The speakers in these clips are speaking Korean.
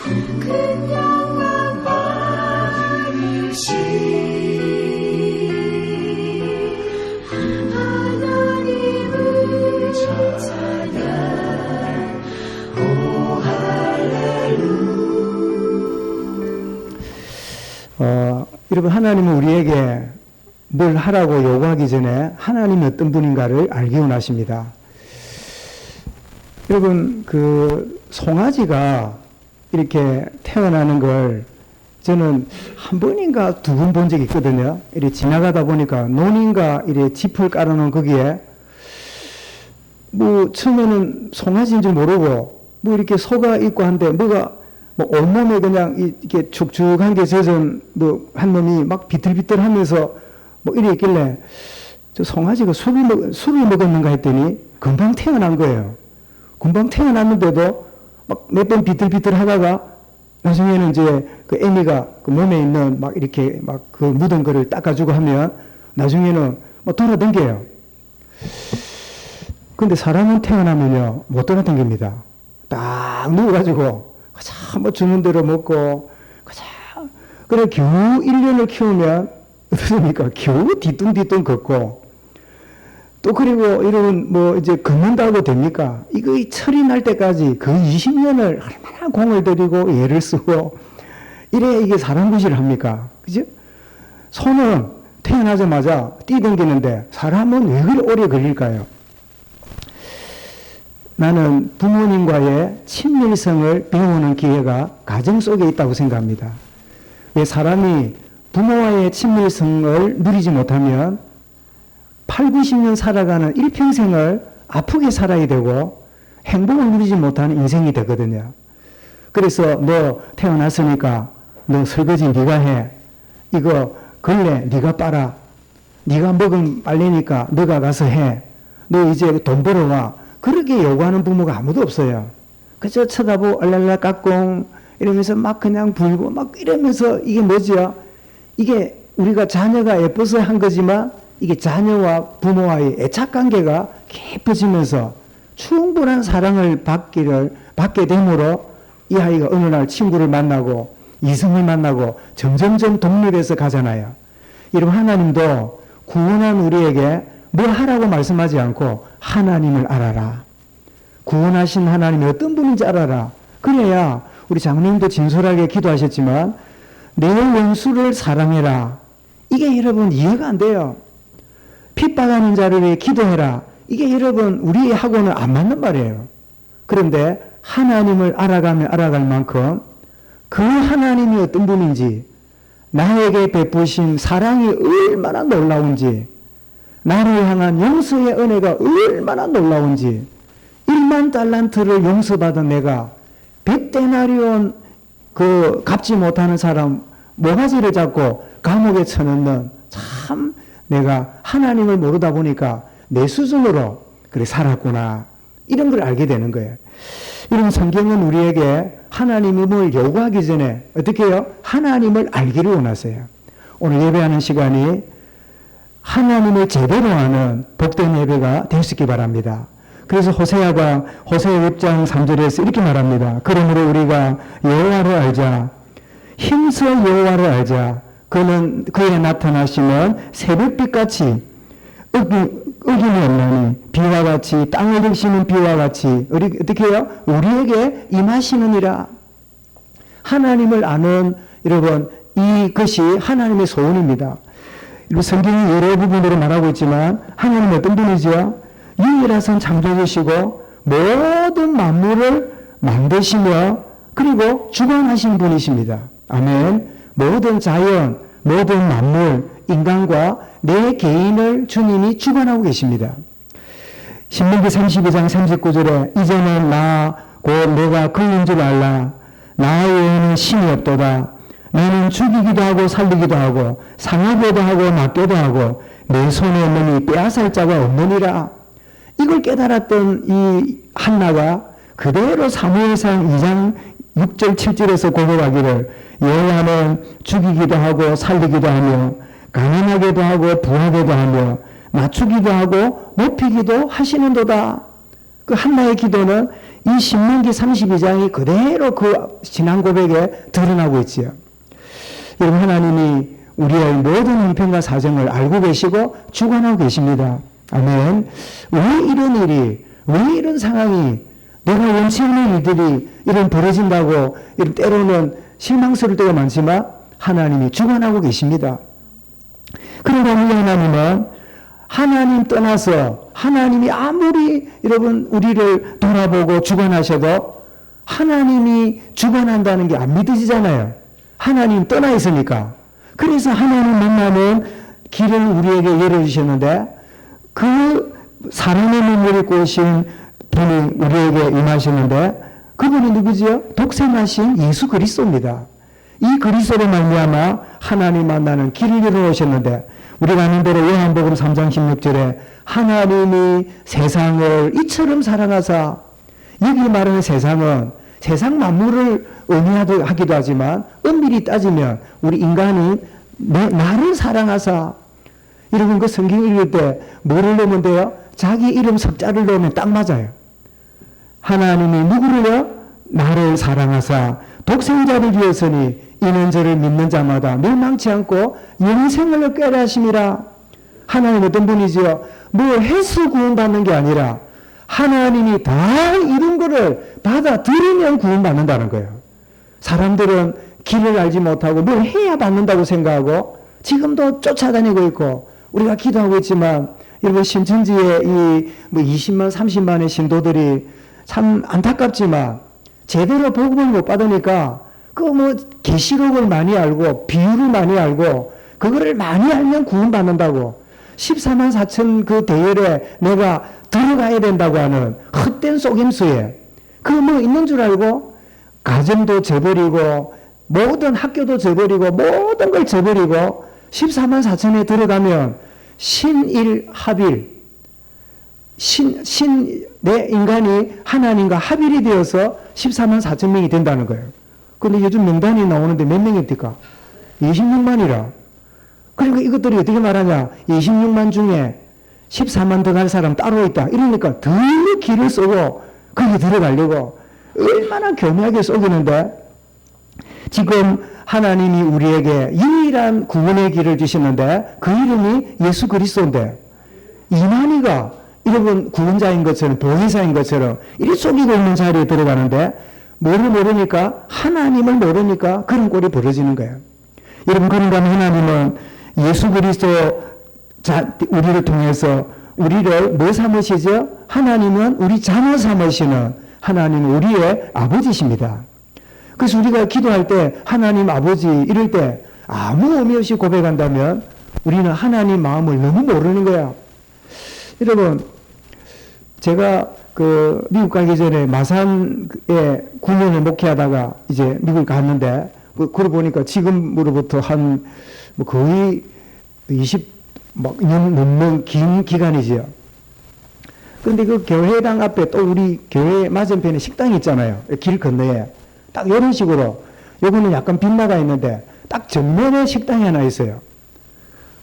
큰 영광 받으시 하나님을 찬양 오 할렐루야. 여러분, 하나님은 우리에게 뭘 하라고 요구하기 전에 하나님이 어떤 분인가를 알기 원하십니다. 여러분, 그 송아지가 이렇게 태어나는 걸 저는 한 번인가 두 번 본 적이 있거든요. 이렇게 지나가다 보니까 논인가 이렇게 짚을 깔아놓은 거기에 뭐 처음에는 송아지인 줄 모르고 뭐 이렇게 소가 있고 한데 뭐가 뭐 온몸에 그냥 이렇게 축축한 게 젖은 뭐 한 놈이 막 비틀비틀 하면서 뭐 이래 있길래 저 송아지가 술을 먹었는가 했더니 금방 태어난 거예요. 금방 태어났는데도 막 몇 번 비틀비틀 하다가 나중에는 이제 그 애미가 그 몸에 있는 막 이렇게 막 그 묻은 거를 닦아주고 하면 나중에는 뭐 돌아댕겨요. 근데 사람은 태어나면요 못 돌아댕깁니다. 딱 누워가지고 가자 뭐 주는 대로 먹고 가자. 그래 겨우 1년을 키우면 어떻습니까? 겨우 뒤뚱뒤뚱 걷고 또 그리고 이런 뭐 이제 걷는다고 됩니까? 이거 철이 날 때까지 그 20년을 얼마나 공을 들이고 애를 쓰고 이래 이게 사람 구실을 합니까? 그죠? 소는 태어나자마자 뛰댕기는데 사람은 왜 그리 오래 걸릴까요? 나는 부모님과의 친밀성을 배우는 기회가 가정 속에 있다고 생각합니다. 왜 사람이 부모와의 친밀성을 누리지 못하면 8, 90년 살아가는 일평생을 아프게 살아야 되고 행복을 누리지 못하는 인생이 되거든요. 그래서 너 태어났으니까 너 설거지 네가 해. 이거 걸레 네가 빨아. 네가 먹은 빨래니까 너가 가서 해. 너 이제 돈 벌어와. 그렇게 요구하는 부모가 아무도 없어요. 그저 쳐다보고 얼랄라 깍꿍 이러면서 막 그냥 불고 막 이러면서 이게 뭐죠? 이게 우리가 자녀가 예뻐서 한 거지만 이게 자녀와 부모와의 애착관계가 깊어지면서 충분한 사랑을 받게 되므로 이 아이가 어느 날 친구를 만나고 이성을 만나고 점점점 독립해서 가잖아요. 여러분, 하나님도 구원한 우리에게 뭐 하라고 말씀하지 않고 하나님을 알아라. 구원하신 하나님이 어떤 분인지 알아라. 그래야 우리 장로님도 진솔하게 기도하셨지만 내 원수를 사랑해라. 이게 여러분 이해가 안 돼요. 핍박하는 자를 위해 기도해라. 이게 여러분 우리하고는 안 맞는 말이에요. 그런데 하나님을 알아가면 알아갈 만큼 그 하나님이 어떤 분인지, 나에게 베푸신 사랑이 얼마나 놀라운지, 나를 향한 용서의 은혜가 얼마나 놀라운지, 1만 달란트를 용서받은 내가 100데나리온 그 갚지 못하는 사람 모가지를 잡고 감옥에 쳐넣는, 참 내가 하나님을 모르다 보니까 내 수준으로 그래 살았구나, 이런 걸 알게 되는 거예요. 이런 성경은 우리에게 하나님이 뭘 요구하기 전에 어떻게 해요? 하나님을 알기를 원하세요. 오늘 예배하는 시간이 하나님을 제대로 아는 복된 예배가 될 수 있기 바랍니다. 그래서 호세아가 호세아 6장 3절에서 이렇게 말합니다. 그러므로 우리가 여호와를 알자. 힘써 여호와를 알자. 그는 그의 나타나심은 새벽빛같이 어김이 없나니 비와 같이 땅을 드시는 비와 같이 어떻게 해요? 우리에게 임하시느니라. 하나님을 아는 여러분, 이것이 하나님의 소원입니다. 성경이 여러 부분으로 말하고 있지만 하나님은 어떤 분이죠? 유일하신 창조주시고 모든 만물을 만드시며 그리고 주관하시는 분이십니다. 아멘. 모든 자연, 모든 만물, 인간과 내 개인을 주님이 주관하고 계십니다. 신명기 32장 39절에 이제는 나 곧 내가 그인 줄 알라. 나 외에는 신이 없도다. 나는 죽이기도 하고 살리기도 하고 상하게도 하고 낫게도 하고 내 손에 있는 이 빼앗을 자가 없느니라. 이걸 깨달았던 이 한나가 그대로 사무엘상 2장 6절 7절에서 고백하기를 여호와는 죽이기도 하고 살리기도 하며 가난하게도 하고 부하게도 하며 낮추기도 하고 높이기도 하시는도다. 그 한나의 기도는 이 신명기 32장이 그대로 그 지난 고백에 드러나고 있지요. 여러분, 하나님이 우리의 모든 형편과 사정을 알고 계시고 주관하고 계십니다. 아멘. 왜 이런 일이, 왜 이런 상황이, 내가 원치 않는 일들이 이런 벌어진다고 이런 때로는 실망스러울 때가 많지만 하나님이 주관하고 계십니다. 그러나 우리 하나님은 하나님 떠나서 하나님이 아무리 여러분 우리를 돌아보고 주관하셔도 하나님이 주관한다는 게 안 믿어지잖아요. 하나님 떠나 있으니까. 그래서 하나님 만나는 길을 우리에게 열어주셨는데 그 사람의 눈물을 입고 오신 분이 우리에게 임하셨는데 그분이 누구지요? 독생하신 예수 그리스도입니다. 이 그리스도로 말미암아 하나님 만나는 길을 열어오셨는데 우리가 아는 대로 요한복음 3장 16절에 하나님이 세상을 이처럼 사랑하사, 여기 말하는 세상은 세상 만물을 의미하기도 하지만 엄밀히 따지면 우리 인간이 나를 사랑하사, 여러분 그 성경 읽을 때 뭐를 넣으면 돼요? 자기 이름 석자를 넣으면 딱 맞아요. 하나님이 누구를요? 나를 사랑하사 독생자를 주었으니 이는 저를 믿는 자마다 멸망치 않고 영생을 얻게 하려 하심이라. 하나님 어떤 분이지요? 뭐 해서 구원받는 게 아니라 하나님이 다 이룬 거를 받아들이면 구원받는다는 거예요. 사람들은 길을 알지 못하고 뭘 해야 받는다고 생각하고 지금도 쫓아다니고 있고 우리가 기도하고 있지만 여러분 신천지에 이 뭐 20만 30만의 신도들이 참 안타깝지만 제대로 복음을 못 받으니까 그 뭐 계시록을 많이 알고 비유를 많이 알고 그거를 많이 알면 구원받는다고 14만 4천 그 대열에 내가 들어가야 된다고 하는 헛된 속임수에 그 뭐 있는 줄 알고 가정도 저버리고 모든 학교도 저버리고 모든 걸 저버리고 14만 4천에 들어가면 신일합일 내 인간이 하나님과 합일이 되어서 14만 4천 명이 된다는 거예요. 근데 요즘 명단이 나오는데 몇 명입니까? 26만이라. 그러니까 이것들이 어떻게 말하냐? 26만 중에 14만 더 갈 사람 따로 있다. 이러니까 더 길을 쏘고 거기 들어가려고 얼마나 교묘하게 쏘기는데 지금 하나님이 우리에게 유일한 구원의 길을 주시는데 그 이름이 예수 그리스도인데 이만희가 여러분 구원자인 것처럼 보혜사인 것처럼 이리 속이고 있는 자리에 들어가는데 뭐를 모르니까 하나님을 모르니까 그런 꼴이 벌어지는 거예요. 여러분 그런가 하면 하나님은 예수 그리스도 우리를 통해서 우리를 뭐 삼으시죠? 하나님은 우리 자녀 삼으시는 하나님은 우리의 아버지십니다. 그래서 우리가 기도할 때 하나님 아버지 이럴 때 아무 의미 없이 고백한다면 우리는 하나님 마음을 너무 모르는 거야. 여러분 제가 그 미국 가기 전에 마산에 9년을 목회하다가 이제 미국 갔는데 그러고 보니까 지금으로부터 한 뭐 거의 20년 넘는 긴 기간이지요. 그런데 그 교회당 앞에 또 우리 교회 맞은편에 식당이 있잖아요. 길 건너에. 딱 이런 식으로 요거는 약간 빗나가 있는데 딱 정면에 식당이 하나 있어요.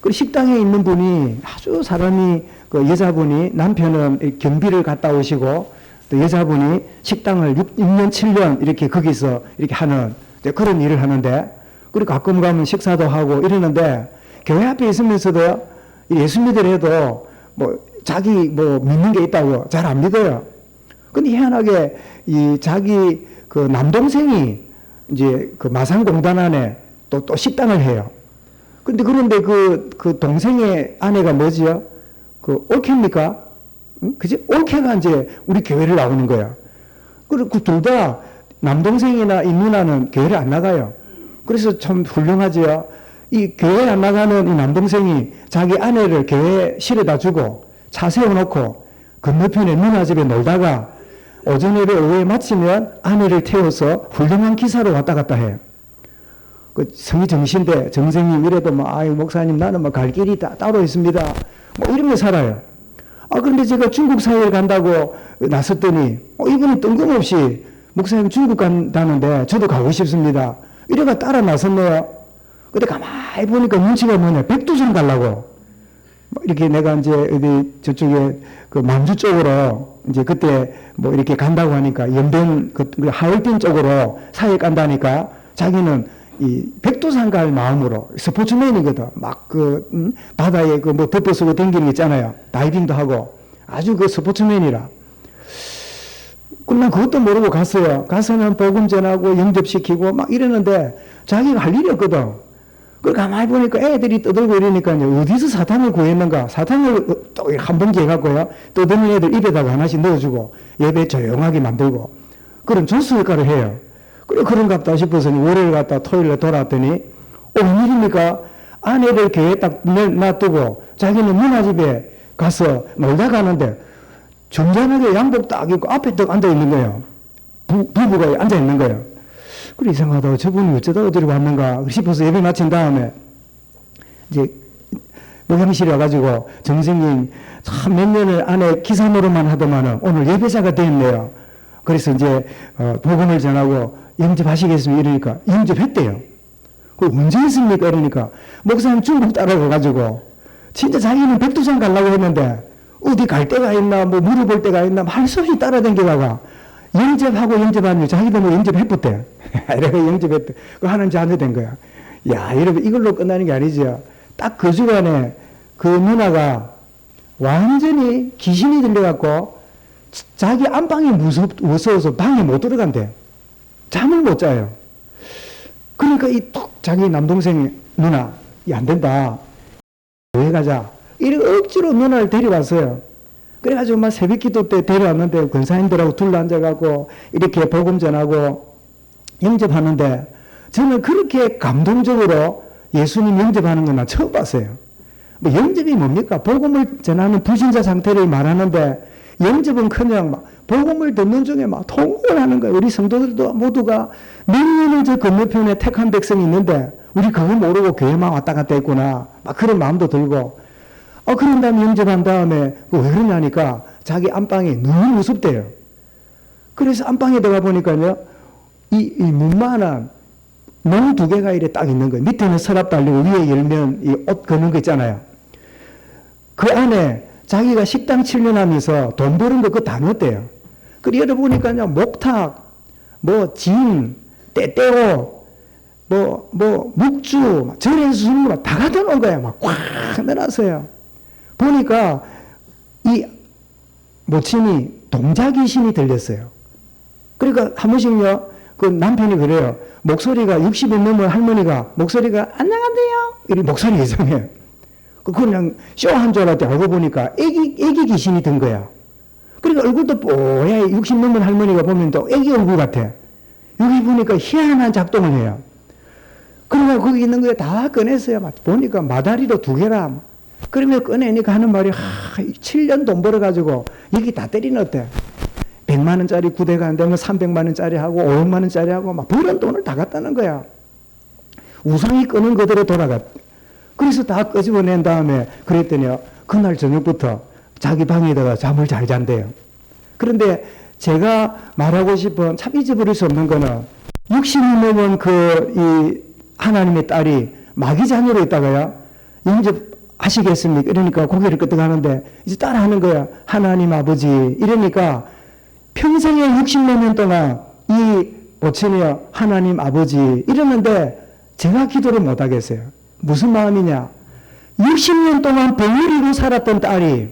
그 식당에 있는 분이 아주 사람이 그 여자분이 남편은 경비를 갔다 오시고 또 여자분이 식당을 6년 7년 이렇게 거기서 이렇게 하는 그런 일을 하는데 그리고 가끔 가면 식사도 하고 이러는데 교회 앞에 있으면서도 예수 믿으래도 뭐 자기 뭐 믿는 게 있다고 잘 안 믿어요. 근데 희한하게 이 자기 그 남동생이 이제 그 마산공단 안에 또 식당을 해요. 그런데 그 동생의 아내가 뭐지요? 그 올케입니까? 응? 그지? 올케가 이제 우리 교회를 나오는 거야. 그리고 그 둘 다 남동생이나 이 누나는 교회를 안 나가요. 그래서 참 훌륭하지요. 이 교회 안 나가는 이 남동생이 자기 아내를 교회에 실어다 주고 차 세워놓고 건너편에 누나 집에 놀다가 오전 예배 오후에 마치면 아내를 태워서 훌륭한 기사로 왔다 갔다 해요. 그 성이 정신대 정생님 이래도 뭐 아유 목사님 나는 뭐 갈 길이 따로 있습니다. 뭐 이러면서 살아요. 그런데 제가 중국 사회를 간다고 나섰더니 이분이 뜬금없이 목사님 중국 간다는데 저도 가고 싶습니다. 이래가 따라 나섰네요. 근데 가만히 보니까 눈치가 뭐냐 백두산 가려고 뭐 이렇게 내가 이제 어디 저쪽에 그 만주 쪽으로 이제 그때 뭐 이렇게 간다고 하니까 연변 그 하얼빈 쪽으로 사회 간다니까 자기는 이 백두산 갈 마음으로 스포츠맨이거든. 막 그 바다에 그 뭐 덮어 쓰고 댕기는 거 있잖아요. 다이빙도 하고 아주 그 스포츠맨이라. 그난 그것도 모르고 갔어요. 가서는 복음 전하고 영접시키고 막 이러는데 자기가 할 일이 없거든. 그걸 가만히 보니까 애들이 떠들고 이러니까 이제 어디서 사탕을 구했는가. 사탕을 또 한 봉지 해갖고요. 떠드는 애들 입에다가 하나씩 넣어주고 예배 조용하게 만들고 그런 조수 역할을 해요. 그래 그런갑다 싶어서 월요일 갔다 토요일에 돌아왔더니 웬일입니까? 아내를 교회에 딱 놔두고 자기는 누나집에 가서 놀다 가는데 점잖하게 양복 딱 입고 앞에 딱 앉아 있는 거예요. 부부가 앉아 있는 거예요. 그래 이상하다. 저분이 어쩌다 어디로 왔는가 싶어서 예배 마친 다음에 이제 목양실에 와가지고 정생님 참 몇 년을 안에 기사 노릇만 하더만은 오늘 예배자가 되었네요. 그래서 이제 복음을 전하고 영접하시겠습니까? 이러니까 영접했대요. 그 언제 했습니까? 이러니까 목사님 중국 따라가가지고 진짜 자기는 백두산 가려고 했는데 어디 갈 데가 있나 뭐 물어볼 데가 있나 할 수 없이 따라다니다가 영접하고 영접하니 자기도 뭐 영접해봤대. 내가 영접했대. 그 하는 자녀 된 거야. 야 여러분 이걸로 끝나는 게 아니죠. 딱 그 주간에 그 누나가 완전히 귀신이 들려갖고 자기 안방이 무서워서 방에 못 들어간대. 잠을 못 자요. 그러니까 이 톡 자기 남동생 누나 이 안 된다. 왜 가자. 이렇게 억지로 누나를 데려왔어요. 그래가지고 막 새벽 기도 때 데려왔는데 권사님들하고 둘러앉아가고 이렇게 복음 전하고 영접하는데 저는 그렇게 감동적으로 예수님 영접하는 건 난 처음 봤어요. 뭐 영접이 뭡니까? 복음을 전하는 불신자 상태를 말하는데 영접은 그냥 막 복음을 듣는 중에 막 통곡을 하는 거예요. 우리 성도들도 모두가 몇 년을 저 건너편에 택한 백성이 있는데 우리 그거 모르고 교회만 왔다 갔다 했구나. 막 그런 마음도 들고 그런 다음에 영접한 다음에 왜 그러냐니까 자기 안방이 너무 무섭대요. 그래서 안방에 들어가 보니까요. 이 문만한 문 두 개가 이래 딱 있는 거예요. 밑에는 서랍 달리고 위에 열면 이 옷 거는 거 있잖아요. 그 안에 자기가 식당 7년 하면서 돈 버는 거 그거 다 넣었대요. 그래 열어보니까요. 목탁, 뭐 진, 때때오, 뭐 묵주, 절에서 주는 거 다 갖다 놓은 거야. 막 꽉 넣어놨어요. 보니까 이 모친이 동자귀신이 들렸어요. 그러니까 한 번씩요, 그 남편이 그래요. 목소리가 60이 넘은 할머니가 목소리가 안녕하세요. 이 목소리 이상해. 그냥 쇼 한 줄 알았더니 알고 보니까 애기 귀신이 든 거야. 그러니까 얼굴도 뽀얗게 60 넘은 할머니가 보면 또 애기 얼굴 같아. 여기 보니까 희한한 작동을 해요. 그러니까 거기 있는 거 다 꺼냈어요. 보니까 마다리도 2개라. 그러면 꺼내니까 하는 말이 7년 돈 벌어가지고 여기 다 때리 넣었대. 100만 원짜리 구대가 안 되면 300만 원짜리 하고 500만 원짜리 하고 막 버는 돈을 다 갖다는 거야. 우상이 끄는 그대로 돌아갔. 그래서 다 끄집어낸 다음에 그랬더니요. 그날 저녁부터 자기 방에다가 잠을 잘 잔대요. 그런데 제가 말하고 싶은 참 잊어버릴 수 없는 거는 60이 넘은 이 하나님의 딸이 마귀 자녀로 있다가요. 영접하시겠습니까? 이러니까 고개를 끄덕하는데 이제 따라하는 거야. 하나님 아버지 이러니까 평생에 60몇 년 동안 이 모친이요. 하나님 아버지 이러는데 제가 기도를 못 하겠어요. 무슨 마음이냐? 60년 동안 병이리고 살았던 딸이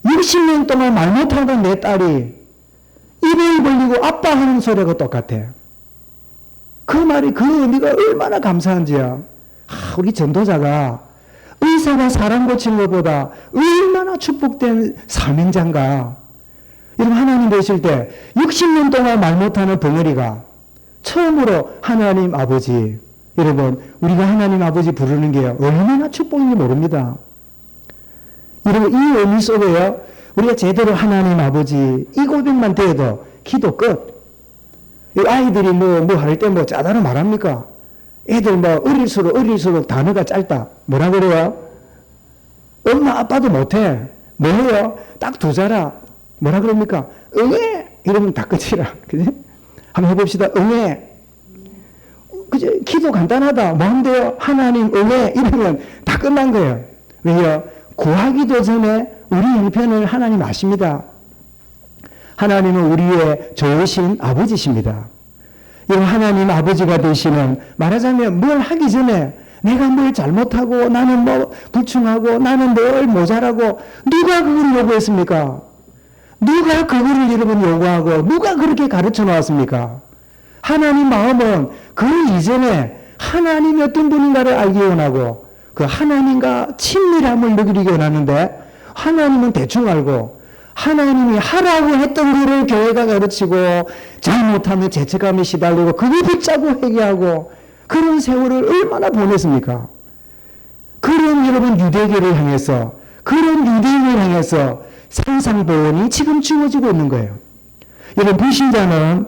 60년 동안 말 못하던 내 딸이 입을 벌리고 아빠 하는 소리가 똑같아. 그 말이 그 의미가 얼마나 감사한지요. 우리 전도자가 의사가 사람 고치는 것보다 얼마나 축복된 사명자인가. 여러분 하나님 되실 때 60년 동안 말 못하는 벙어리가 처음으로 하나님 아버지. 여러분 우리가 하나님 아버지 부르는 게 얼마나 축복인지 모릅니다. 여러분 이 의미 속에요. 우리가 제대로 하나님 아버지 이 고백만 돼도 기도 끝. 아이들이 뭐 할 때 뭐 짜다로 말합니까? 애들 뭐 어릴수록 단어가 짧다. 뭐라 그래요? 엄마 아빠도 못해. 뭐해요? 딱 2자라. 뭐라 그럽니까? 응애! 이러면 다 끝이라. 그지? 한번 해봅시다. 응애! 그죠? 기도 간단하다. 뭐 한대요? 하나님 응애! 이러면 다 끝난 거예요. 왜요? 구하기도 전에 우리 형편을 하나님 아십니다. 하나님은 우리의 좋으신 아버지십니다. 여러분, 하나님 아버지가 되시는, 말하자면 뭘 하기 전에 내가 뭘 잘못하고 나는 뭐 불충하고 나는 뭘 모자라고 누가 그걸 요구했습니까? 누가 그거를 여러분 요구하고 누가 그렇게 가르쳐 놓았습니까? 하나님 마음은 그 이전에 하나님이 어떤 분인가를 알기 원하고 그 하나님과 친밀함을 누리기 원하는데, 하나님은 대충 알고 하나님이 하라고 했던 거를 교회가 가르치고 잘못하면 죄책감에 시달리고 그거 붙잡고 회개하고 그런 세월을 얼마나 보냈습니까? 그런 여러분 유대교를 향해서, 그런 유대인을 향해서 산상보원이 지금 주어지고 있는 거예요. 여러분, 불신자는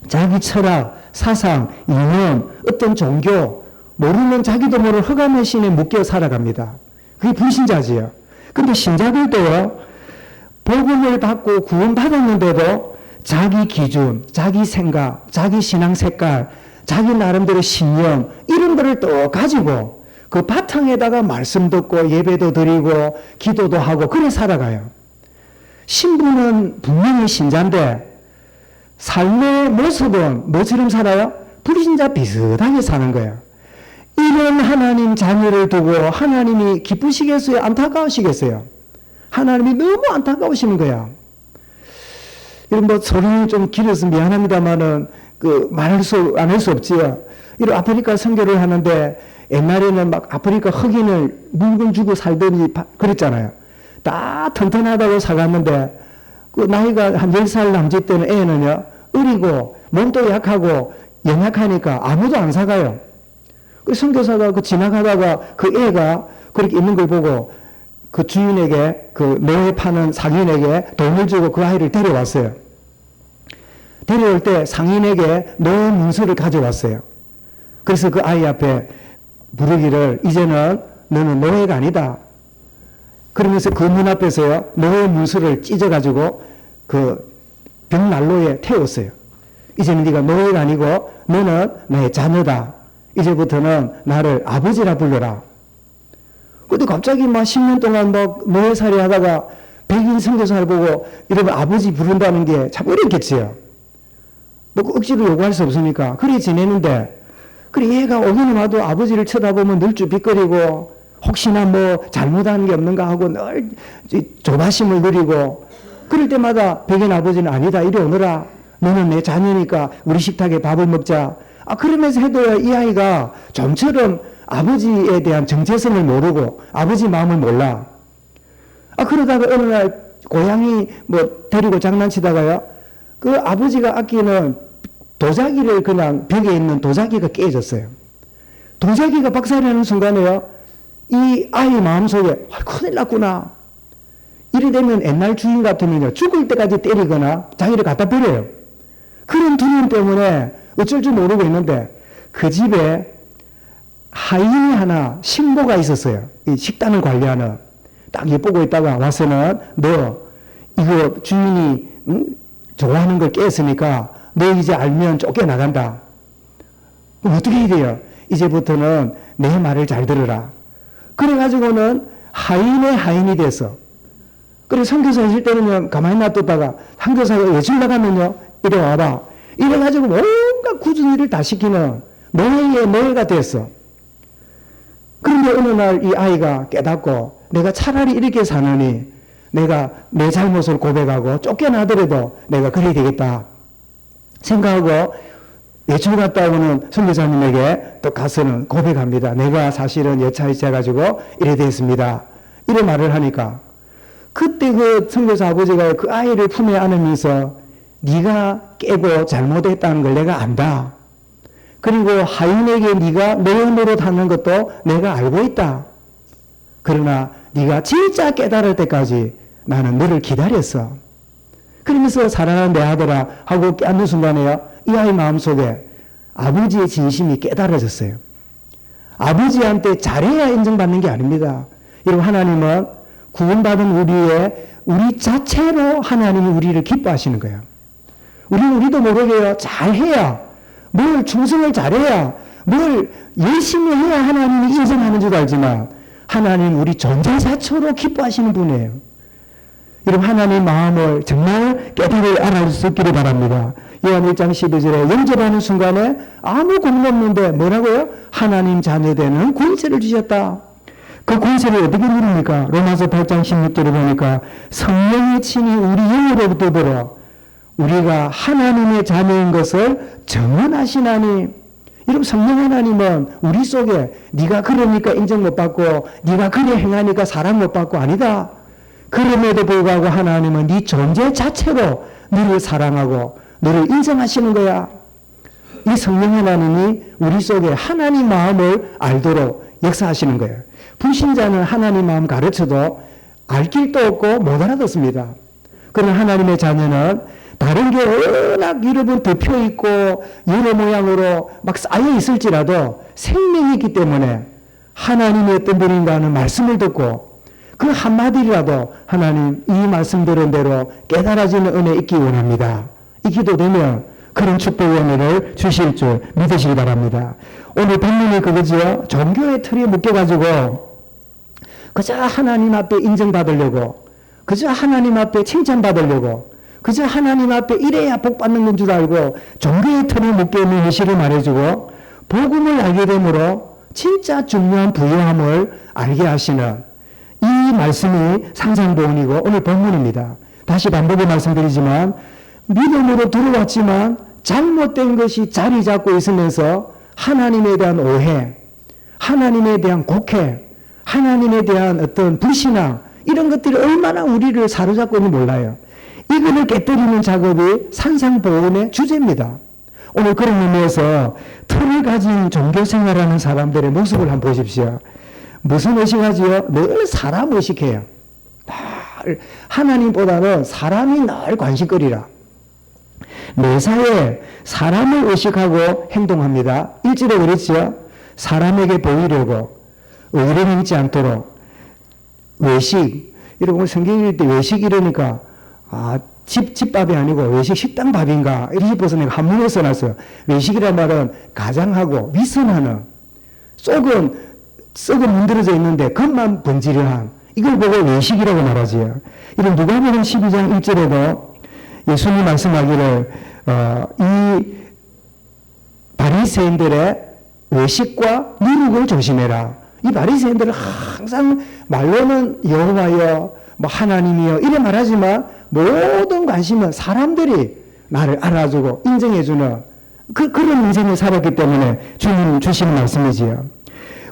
자기 철학, 사상, 이념, 어떤 종교, 모르는 자기도 모르는 흑암의 신에 묶여 살아갑니다. 그게 불신자지요. 근데 신자들도요, 복음을 받고 구원받았는데도 자기 기준, 자기 생각, 자기 신앙 색깔, 자기 나름대로 신념, 이런 거를 또 가지고 그 바탕에다가 말씀 듣고 예배도 드리고 기도도 하고 그래 살아가요. 신부는 분명히 신자인데 삶의 모습은 뭐처럼 살아요? 불신자 비슷하게 사는 거예요. 이런 하나님 자녀를 두고 하나님이 기쁘시겠어요? 안타까우시겠어요? 하나님이 너무 안타까우시는 거야. 이런 뭐 소리는 좀 길어서 미안합니다만은 말할 수, 안 할 수 없지요. 이런 아프리카 선교를 하는데 옛날에는 막 아프리카 흑인을 물건 주고 살더니 그랬잖아요. 다 튼튼하다고 사갔는데 그 나이가 한 10살 남짓 되는 애는요, 어리고 몸도 약하고 연약하니까 아무도 안 사가요. 그 선교사가 지나가다가 그 애가 그렇게 있는 걸 보고 그 주인에게, 그 노예 파는 상인에게 돈을 주고 그 아이를 데려왔어요. 데려올 때 상인에게 노예 문서를 가져왔어요. 그래서 그 아이 앞에 부르기를, 이제는 너는 노예가 아니다. 그러면서 그 문 앞에서요, 노예 문서를 찢어가지고 그 벽난로에 태웠어요. 이제는 네가 노예가 아니고 너는 나의 자녀다. 이제부터는 나를 아버지라 불러라. 근데 갑자기 막 10년 동안 막 노예살이 하다가 백인 선교사를 보고 이러면 아버지 부른다는 게 참 어렵겠지요. 뭐 억지로 요구할 수 없으니까. 그래 지내는데, 그래 얘가 오기는 와도 아버지를 쳐다보면 늘 쭈삣거리고 혹시나 뭐 잘못하는 게 없는가 하고 늘 조바심을 누리고, 그럴 때마다 백인 아버지는 아니다, 이리 오너라. 너는 내 자녀니까 우리 식탁에 밥을 먹자. 그러면서 해도 이 아이가 좀처럼 아버지에 대한 정체성을 모르고 아버지 마음을 몰라. 그러다가 어느 날 고양이 뭐 데리고 장난치다가요, 그 아버지가 아끼는 도자기를 그냥 벽에 있는 도자기가 깨졌어요. 도자기가 박살나는 순간에요, 이 아이 마음속에 큰일 났구나. 이래 되면 옛날 주인 같으면요, 죽을 때까지 때리거나 자기를 갖다 버려요. 그런 두려움 때문에 어쩔 줄 모르고 있는데 그 집에 하인이 하나, 신보가 있었어요. 이 식당을 관리하는. 딱 예쁘고 있다가 와서는 너 이거 주인이 좋아하는 걸 깼으니까 너 이제 알면 쫓겨나간다. 그럼 어떻게 해야 돼요? 이제부터는 내 말을 잘 들으라. 그래가지고는 하인의 하인이 됐어. 그래 선교사 있을 때는요, 가만히 놔뒀다가 선교사가 외출 나가면요, 이리 와봐. 이래가지고 온갖 굳은 일을 다 시키는 노예의 노예가 됐어. 그런데 어느 날 이 아이가 깨닫고 내가 차라리 이렇게 사느니 내가 내 잘못을 고백하고 쫓겨나더라도 내가 그래야 되겠다 생각하고 외출 갔다 오는 선교사님에게 또 가서는 고백합니다. 내가 사실은 여차이차해가지고 이래 됐습니다. 이런 말을 하니까 그때 그 선교사 아버지가 그 아이를 품에 안으면서 네가 깨고 잘못했다는 걸 내가 안다. 그리고 하인에게 네가 노예 노릇하는 것도 내가 알고 있다. 그러나 네가 진짜 깨달을 때까지 나는 너를 기다렸어. 그러면서 사랑하는 내 아들아 하고 깨닫는 순간에요, 이 아이 마음속에 아버지의 진심이 깨달아졌어요. 아버지한테 잘해야 인정받는 게 아닙니다. 여러분, 하나님은 구원받은 우리 자체로 하나님이 우리를 기뻐하시는 거예요. 우리도 모르게요, 잘해야, 뭘 충성을 잘해야, 뭘 열심히 해야 하나님이 인정하는 줄 알지만 하나님 우리 존재 자체로 기뻐하시는 분이에요. 여러분 하나님 마음을 정말 깨달을 알아볼 수 있기를 바랍니다. 요한 1장 12절에 영접하는 순간에 아무 고민 없는데 뭐라고요? 하나님 자녀되는 권세를 주셨다. 그 권세를 어떻게 누립니까? 로마서 8장 16절에 보니까 성령이 친히 우리 영으로부터 들어 우리가 하나님의 자녀인 것을 증언하시나니. 여러분 성령 하나님은 우리 속에 네가 그러니까 인정 못 받고 네가 그래 행하니까 사랑 못 받고 아니다. 그럼에도 불구하고 하나님은 네 존재 자체로 너를 사랑하고 너를 인정하시는 거야. 이 성령 하나님이 우리 속에 하나님 마음을 알도록 역사하시는 거예요. 불신자는 하나님 마음 가르쳐도 알 길도 없고 못 알아듣습니다. 그러나 하나님의 자녀는 다른 게 워낙 여러분 덮여 있고 여러 모양으로 막 쌓여 있을지라도 생명이 있기 때문에 하나님의 어떤 분인가 하는 말씀을 듣고 그 한마디라도 하나님 이 말씀드린 대로 깨달아지는 은혜 있기 원합니다. 이 기도되면 그런 축복의 은혜를 주실 줄 믿으시기 바랍니다. 오늘 본문이 그거지요. 종교의 틀에 묶여가지고 그저 하나님 앞에 인정받으려고 그저 하나님 앞에 칭찬받으려고 그저 하나님 앞에 이래야 복 받는 건 줄 알고 종교의 틀에 묶여있는 현실을 말해주고 복음을 알게 되므로 진짜 중요한 부요함을 알게 하시는 이 말씀이 상상보훈이고 오늘 본문입니다. 다시 반복해 말씀드리지만 믿음으로 들어왔지만 잘못된 것이 자리 잡고 있으면서 하나님에 대한 오해, 하나님에 대한 곡해, 하나님에 대한 어떤 불신앙 이런 것들이 얼마나 우리를 사로잡고 있는지 몰라요. 이거를 깨뜨리는 작업이 산상보훈의 주제입니다. 오늘 그런 의미에서 틀을 가진 종교생활하는 사람들의 모습을 한번 보십시오. 무슨 의식하지요? 늘 사람 의식해요. 하나님보다는 사람이 늘 관심거리라. 매사에 사람을 의식하고 행동합니다. 일절에 그랬죠. 사람에게 보이려고 의를 읽지 않도록 외식. 여러분 성경 읽을 때 외식 이러니까 집밥이 아니고 외식 식당밥인가 이렇게 싶어서 내가 한문에 써놨어요. 외식이란 말은 가장하고 위선하는 썩은 문드러져 있는데 겉만 번지르한 이걸 보고 외식이라고 말하지요. 이런 누가복음 12장 1절에도 예수님 말씀하기를 이 바리새인들의 외식과 누룩을 조심해라. 이 바리새인들은 항상 말로는 여호와여 뭐 하나님이여 이래 말하지만 모든 관심은 사람들이 나를 알아주고 인정해주는 그런 인생을 살았기 때문에 주님 주시는 말씀이지요.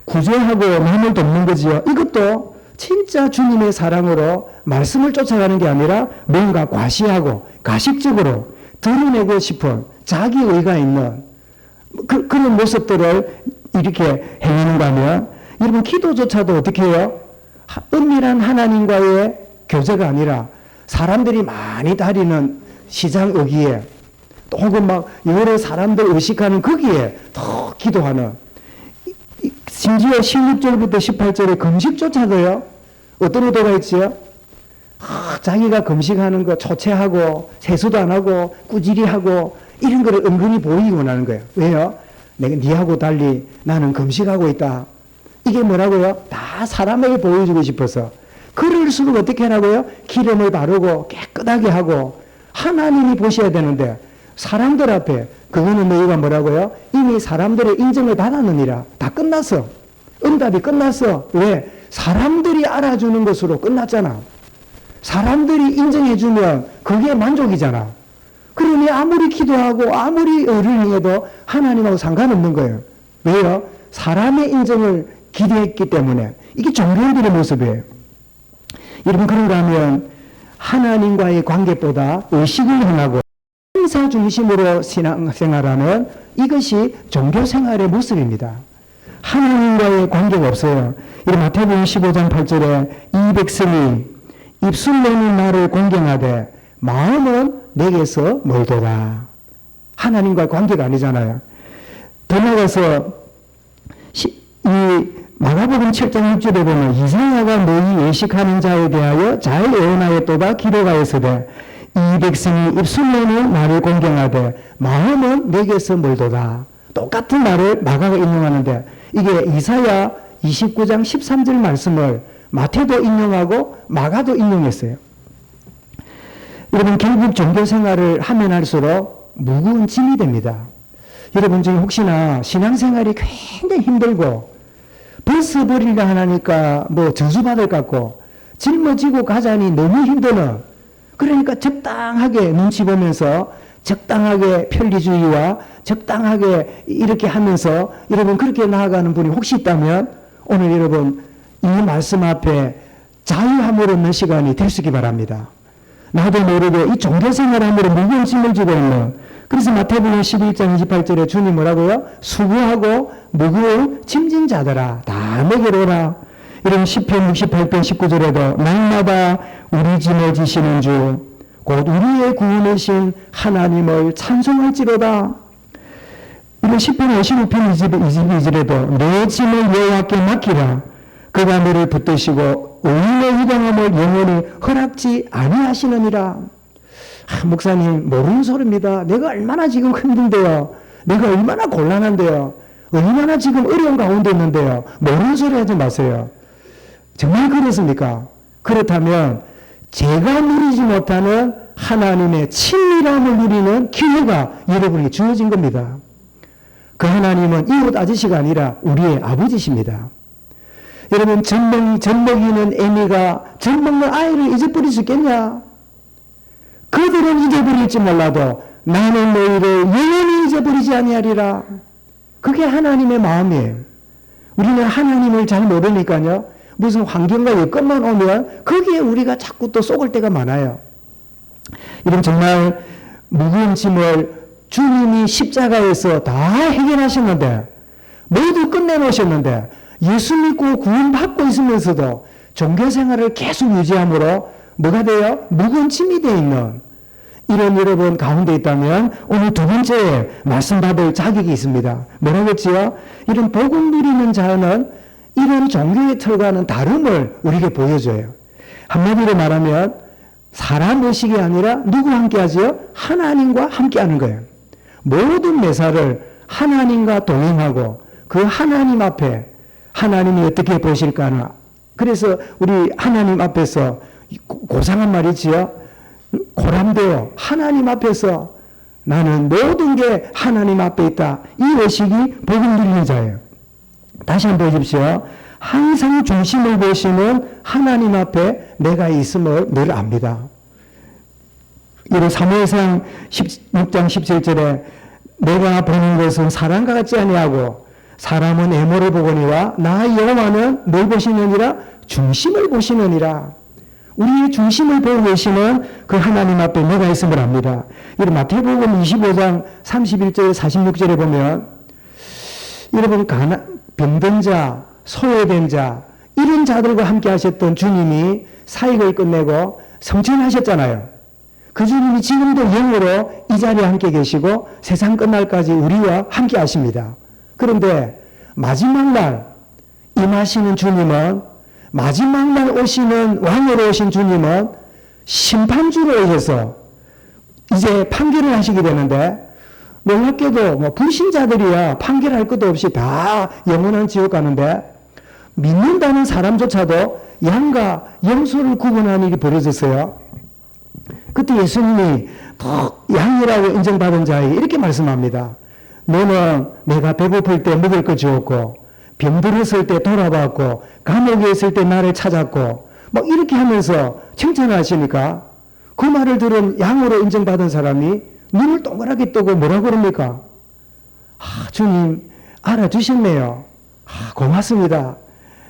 구제하고 남을 돕는 거지요. 이것도 진짜 주님의 사랑으로 말씀을 쫓아가는 게 아니라 뭔가 과시하고 가식적으로 드러내고 싶은 자기의가 있는 그런 모습들을 이렇게 행하는가 하면 여러분 기도조차도 어떻게 해요? 은밀한 하나님과의 교제가 아니라 사람들이 많이 다니는 시장 여기에 혹은 막 여러 사람들 의식하는 거기에 더 기도하는 심지어 16절부터 18절에 금식조차도요. 어떤 의도가 있지요? 자기가 금식하는 거 초췌하고 세수도 안 하고 꾸지리 하고 이런 거를 은근히 보이기 원하는 거예요. 왜요? 내가 니하고 달리 나는 금식하고 있다. 이게 뭐라고요? 다 사람에게 보여주고 싶어서. 그럴수록 어떻게 하라고요? 기름을 바르고 깨끗하게 하고 하나님이 보셔야 되는데 사람들 앞에 그거는 너희가 뭐라고요? 이미 사람들의 인정을 받았느니라. 다 끝났어. 응답이 끝났어. 왜? 사람들이 알아주는 것으로 끝났잖아. 사람들이 인정해주면 그게 만족이잖아. 그러니 아무리 기도하고 아무리 의를 행해도 하나님하고 상관없는 거예요. 왜요? 사람의 인정을 기대했기 때문에. 이게 종교인들의 모습이에요. 여러분 그런가 하면 하나님과의 관계보다 의식을 행하고 행사 중심으로 신앙생활하는 이것이 종교생활의 모습입니다. 하나님과의 관계가 없어요. 이 마태복음 15장 8절에 이 백성이 입술로는 나를 공경하되 마음은 내게서 멀도다. 하나님과의 관계가 아니잖아요. 더 나아가서 이 마가복음 7장 6절에 보면 이사야가 너희 외식하는 자에 대하여 잘 예언하였도다 기록하였으되 이 백성이 입술로는 나를 공경하되 마음은 내게서 멀도다. 똑같은 말을 마가가 인용하는데 이게 이사야 29장 13절 말씀을 마태도 인용하고 마가도 인용했어요. 여러분, 결국 종교 생활을 하면 할수록 무거운 짐이 됩니다. 여러분 중에 혹시나 신앙생활이 굉장히 힘들고 벌써 버리려 하니까 뭐 저주받을 것 같고 짊어지고 가자니 너무 힘드는, 그러니까 적당하게 눈치 보면서 적당하게 편리주의와 적당하게 이렇게 하면서 여러분 그렇게 나아가는 분이 혹시 있다면 오늘 여러분 이 말씀 앞에 자유함을 얻는 시간이 될 수 있기 바랍니다. 나도 모르게 이 종교생활함으로 무거운 짐을 지고 있는, 그래서 마태복음 11장 28절에 주님 뭐라고요? 수고하고 무거운 짐진 자들아 다 내게로 오라. 이런 시편 68편 19절에도 날마다 우리 짐을 지시는 주 곧 우리의 구원이신 하나님을 찬송할지로다. 이런 시편 55편 22절에도 내 짐을 여호와께 맡기라. 그가 너를 붙드시고 의인의 위대함을 영원히 허락지 아니하시느니라. 목사님 모르는 소리입니다. 내가 얼마나 지금 힘든데요. 내가 얼마나 곤란한데요. 얼마나 지금 어려운 가운데 있는데요. 모르는 소리 하지 마세요. 정말 그렇습니까? 그렇다면 제가 누리지 못하는 하나님의 친밀함을 누리는 기회가 여러분에게 주어진 겁니다. 그 하나님은 이웃 아저씨가 아니라 우리의 아버지십니다. 여러분, 젖 먹이는 애미가 젖 먹는 아이를 잊어버릴 수 있겠냐? 그들은 잊어버릴지 몰라도 나는 너희를 영원히 잊어버리지 아니하리라. 그게 하나님의 마음이에요. 우리는 하나님을 잘 모르니까요. 무슨 환경과 여건만 오면 거기에 우리가 자꾸 또 속을 때가 많아요. 이런 정말 무거운 짐을 주님이 십자가에서 다 해결하셨는데, 모두 끝내놓으셨는데 예수 믿고 구원받고 있으면서도 종교생활을 계속 유지함으로 뭐가 돼요? 무거운 짐이 되어 있는 이런 여러분 가운데 있다면 오늘 두 번째 말씀 받을 자격이 있습니다. 뭐라고 했지요? 이런 복음 누리는 자는 이런 종교의 틀과는 다름을 우리에게 보여줘요. 한마디로 말하면 사람 의식이 아니라 누구와 함께 하죠? 하나님과 함께 하는 거예요. 모든 매사를 하나님과 동행하고 그 하나님 앞에 하나님이 어떻게 보실까 하나. 그래서 우리 하나님 앞에서 고상한 말이지요. 고람되어 하나님 앞에서 나는 모든 게 하나님 앞에 있다. 이 의식이 복음 누리는 자예요. 다시 한번 보십시오. 항상 중심을 보시는 하나님 앞에 내가 있음을 늘 압니다. 이런 사무엘상 16장 17절에 내가 보는 것은 사람과 같지 아니하고 사람은 애모를 보거니와 나 여호와는 뭘 보시느니라? 중심을 보시느니라. 우리의 중심을 보고 계시는 그 하나님 앞에 내가 있음을 압니다. 이런 마태복음 25장 31절 46절에 보면 여러분 병든 자, 소외된 자 이런 자들과 함께 하셨던 주님이 사역을 끝내고 성천하셨잖아요. 그 주님이 지금도 영으로 이 자리에 함께 계시고 세상 끝날까지 우리와 함께 하십니다. 그런데 마지막 날 임하시는 주님은, 마지막 날 오시는 왕으로 오신 주님은 심판주로 오셔서 이제 판결을 하시게 되는데, 놀랍게도 불신자들이야 판결할 것도 없이 다 영원한 지옥 가는데 믿는다는 사람조차도 양과 염소를 구분하는 일이 벌어졌어요. 그때 예수님이 양이라고 인정받은 자에게 이렇게 말씀합니다. 너는 내가 배고플 때 먹을 거 주었고 병들었을 때 돌아봤고 감옥에 있을 때 나를 찾았고 이렇게 하면서 칭찬을 하시니까 그 말을 들은 양으로 인정받은 사람이 눈을 동그랗게 뜨고 뭐라고 그럽니까? 주님 알아주셨네요. 고맙습니다.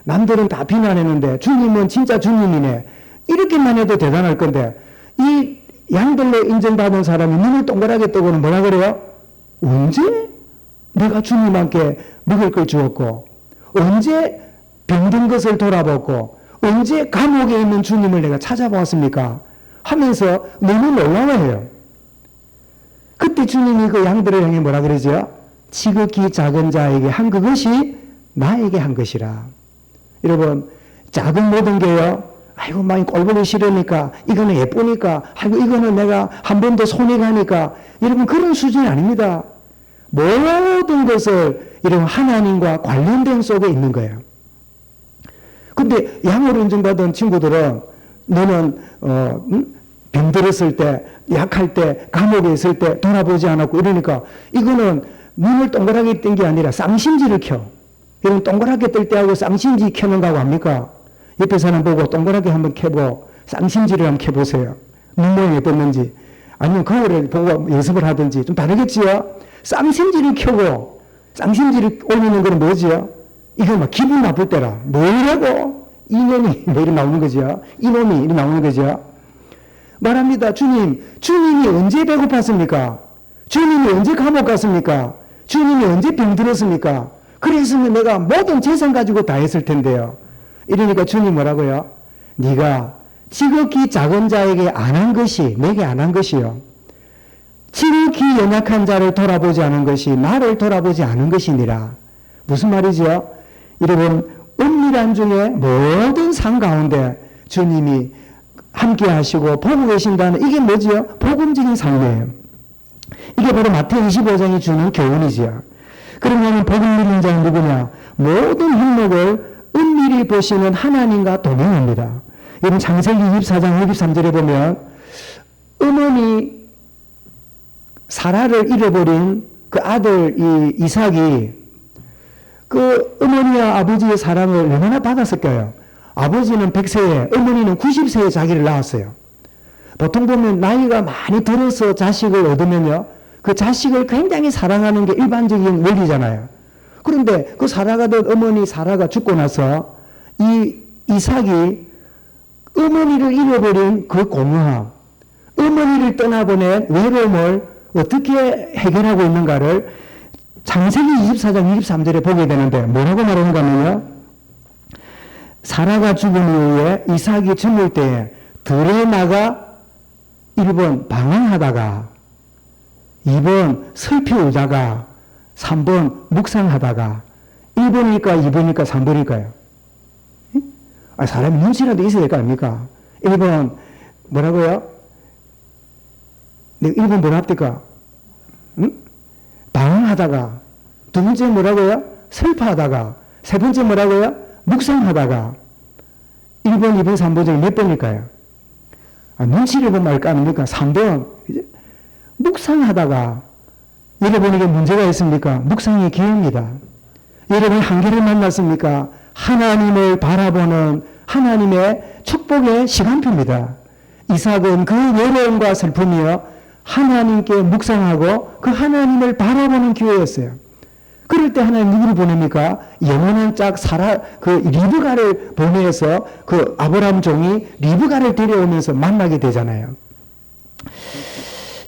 남들은 다 비난했는데 주님은 진짜 주님이네. 이렇게만 해도 대단할 건데 이 양들로 인정받은 사람이 눈을 동그랗게 뜨고는 뭐라 그래요? 언제 내가 주님께 먹을 걸 주었고 언제 병든 것을 돌아봤고 언제 감옥에 있는 주님을 내가 찾아보았습니까? 하면서 너무 놀라워해요. 그때 주님이 그 양들을 향해 뭐라 그러죠? 지극히 작은 자에게 한 그것이 나에게 한 것이라. 여러분, 작은 모든 게요, 아이고 많이 꼴보기 싫으니까, 이거는 예쁘니까, 아이고 이거는 내가 한 번 더 손이 가니까, 여러분 그런 수준이 아닙니다. 모든 것을 여러분 하나님과 관련된 속에 있는 거예요. 근데 양으로 인정받은 친구들은 너는 병들었을 때, 약할 때, 감옥에 있을 때 돌아보지 않았고 이러니까 이거는 눈을 동그랗게 뜬 게 아니라 쌍심지를 켜. 이런 동그랗게 뜰 때하고 쌍심지 켜는 거하고 합니까? 옆에 사람 보고 동그랗게 한번 켜고 쌍심지를 한번 켜보세요. 눈 모양이 어떻는지. 아니면 거울을 보고 연습을 하든지 좀 다르겠지요? 쌍심지를 켜고 쌍심지를 올리는 건 뭐지요? 이거 막 기분 나쁠 때라. 뭐라고? 이놈이 뭐 이렇게 나오는 거죠. 이놈이 이렇게 나오는 거죠. 말합니다. 주님이 언제 배고팠습니까? 주님이 언제 감옥 갔습니까? 주님이 언제 병들었습니까? 그랬으면 내가 모든 재산 가지고 다 했을 텐데요. 이러니까 주님 뭐라고요? 네가 지극히 작은 자에게 안 한 것이 내게 안 한 것이요. 지극히 연약한 자를 돌아보지 않은 것이 나를 돌아보지 않은 것이니라. 무슨 말이죠? 여러분 은밀한 중에 모든 상 가운데 주님이 함께 하시고 보고 계신다는 이게 뭐지요? 복음적인 삶이에요. 이게 바로 마태복음 25장이 주는 교훈이지요. 그러면 복음 누리는 자는 누구냐? 모든 행목을 은밀히 보시는 하나님과 동행합니다. 여러분 창세기 24장 63절에 보면 어머니 사라를 잃어버린 그 아들 이삭이 그 어머니와 아버지의 사랑을 얼마나 받았을까요? 아버지는 100세에 어머니는 90세에 자기를 낳았어요. 보통 보면 나이가 많이 들어서 자식을 얻으면요. 그 자식을 굉장히 사랑하는 게 일반적인 원리잖아요. 그런데 그 살아가던 어머니 사라가 죽고 나서 이 이삭이 어머니를 잃어버린 그 공허함, 어머니를 떠나보낸 외로움을 어떻게 해결하고 있는가를 창세기 24장 23절에 보게 되는데 뭐라고 말하는가 하면요. 사라가 죽은 이후에 이삭이 젊을 때에 들에 나가 1번 방황하다가 2번 슬피 울다가 3번 묵상하다가 1번일까 2번일까 3번일까요? 사람이 눈치라도 있어야 될 거 아닙니까? 1번 뭐라고요? 1번 뭐라 합니까? 응? 방황하다가 두 번째 뭐라고요? 슬퍼하다가 세 번째 뭐라고요? 묵상하다가 1번, 2번, 3번 중에 몇 번일까요? 눈치를 보면 알 거 아닙니까? 3번 묵상하다가 여러분에게 문제가 있습니까? 묵상의 기회입니다. 여러분이 한계를 만났습니까? 하나님을 바라보는 하나님의 축복의 시간표입니다. 이삭은 그 외로움과 슬픔이요 하나님께 묵상하고 그 하나님을 바라보는 기회였어요. 그럴 때 하나님 누구를 보냅니까? 영원한 짝 사라 그 리브가를 보내서 그 아브라함 종이 리브가를 데려오면서 만나게 되잖아요.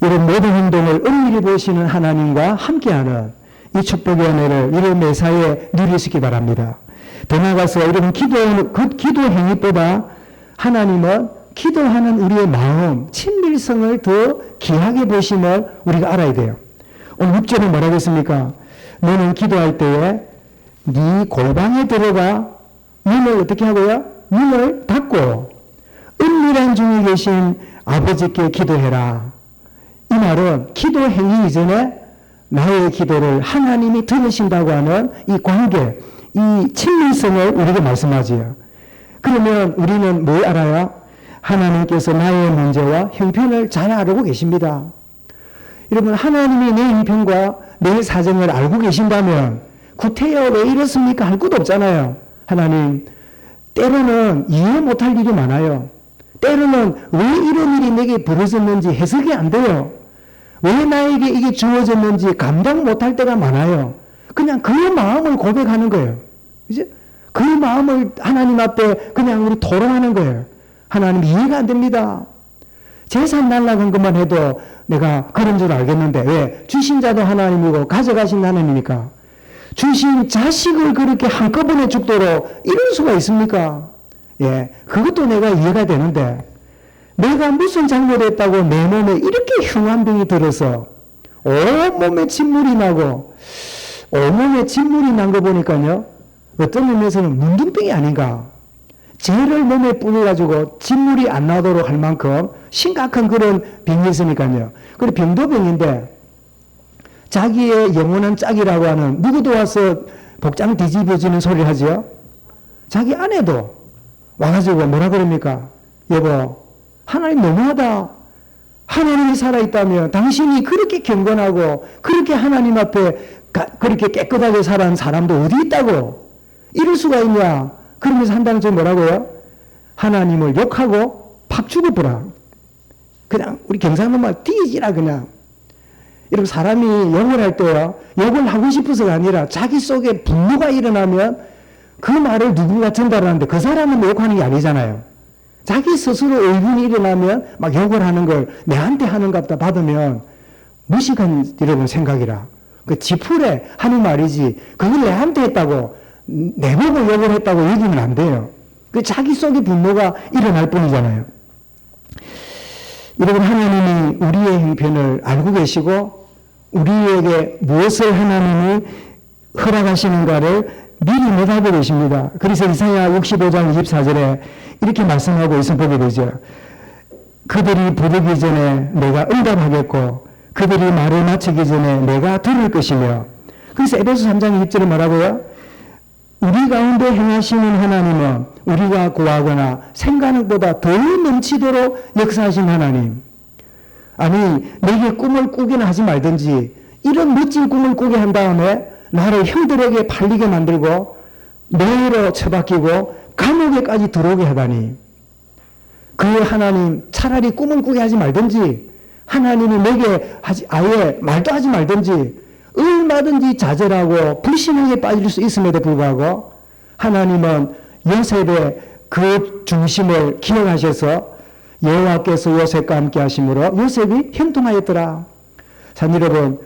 이런 모든 행동을 은밀히 보시는 하나님과 함께하는 이 축복의 은혜를 여러분 매사에 누리시기 바랍니다. 더 나아가서 여러분 그 기도 행위보다 하나님은 기도하는 우리의 마음, 친밀성을 더 귀하게 보심을 우리가 알아야 돼요. 오늘 6절에 뭐라고 했습니까? 너는 기도할 때에 네 골방에 들어가 문을 어떻게 하고요? 문을 닫고 은밀한 중에 계신 아버지께 기도해라. 이 말은 기도 행위 이전에 나의 기도를 하나님이 들으신다고 하는 이 관계, 이 친밀성을 우리에게 말씀하지요. 그러면 우리는 뭘 알아요? 하나님께서 나의 문제와 형편을 잘 알고 계십니다. 여러분 하나님이 내 형편과 내 사정을 알고 계신다면 구태여 왜 이렇습니까? 할 것도 없잖아요. 하나님 때로는 이해 못할 일이 많아요. 때로는 왜 이런 일이 내게 벌어졌는지 해석이 안 돼요. 왜 나에게 이게 주어졌는지 감당 못할 때가 많아요. 그냥 그 마음을 고백하는 거예요. 이제 그 마음을 하나님 앞에 그냥 우리 토로하는 거예요. 하나님 이해가 안 됩니다. 재산 날라간 것만 해도 내가 그런 줄 알겠는데 왜? 주신 자도 하나님이고 가져가신 하나님이니까. 주신 자식을 그렇게 한꺼번에 죽도록 이럴 수가 있습니까? 예, 그것도 내가 이해가 되는데 내가 무슨 잘못했다고 내 몸에 이렇게 흉한 병이 들어서 온몸에 진물이 나고 온몸에 진물이 난 거 보니까요. 어떤 의미에서는 문둥병이 아닌가. 죄를 몸에 뿌려가지고 진물이 안 나도록 할 만큼 심각한 그런 병이 있으니까요. 그리고 병도 병인데 자기의 영원한 짝이라고 하는 누구도 와서 복장 뒤집어지는 소리를 하죠. 자기 아내도 와가지고 뭐라 그럽니까? 여보, 하나님 너무하다. 하나님이 살아있다면 당신이 그렇게 경건하고 그렇게 하나님 앞에 그렇게 깨끗하게 살아온 사람도 어디 있다고? 이럴 수가 있냐? 그러면서 한다는 점 뭐라고요? 하나님을 욕하고 팍 죽어보라. 그냥 우리 경상도말 뒤지라 그냥. 이렇게 사람이 욕을 할 때요, 욕을 하고 싶어서가 아니라 자기 속에 분노가 일어나면 그 말을 누군가 전달하는데 그 사람은 욕하는 게 아니잖아요. 자기 스스로 의문이 일어나면 막 욕을 하는 걸 내한테 하는 것 같다 받으면 무식한 여러분 생각이라. 그 지풀에 하는 말이지 그걸 내한테 했다고 내보고 욕을 했다고 여기면 안 돼요. 그 자기 속에 분노가 일어날 뿐이잖아요. 여러분, 하나님이 우리의 형편을 알고 계시고 우리에게 무엇을 하나님이 허락하시는가를 미리 내다보고 계십니다. 그래서 이사야 65장 24절에 이렇게 말씀하고 있어 보게 되죠. 그들이 부르기 전에 내가 응답하겠고 그들이 말을 마치기 전에 내가 들을 것이며. 그래서 에베소 3장 20절에 뭐라고요? 우리 가운데 행하시는 하나님은 우리가 구하거나 생각하는 것보다 더 넘치도록 역사하신 하나님. 아니, 내게 꿈을 꾸기는 하지 말든지 이런 멋진 꿈을 꾸게 한 다음에 나를 형들에게 팔리게 만들고 노예로 처박히고 감옥에까지 들어오게 하다니. 그 하나님 차라리 꿈을 꾸게 하지 말든지 하나님이 내게 아예 말도 하지 말든지 얼마든지 좌절하고 불신하게 빠질 수 있음에도 불구하고 하나님은 요셉의 그 중심을 기억하셔서 여호와께서 요셉과 함께 하심으로 요셉이 형통하였더라. 자, 여러분,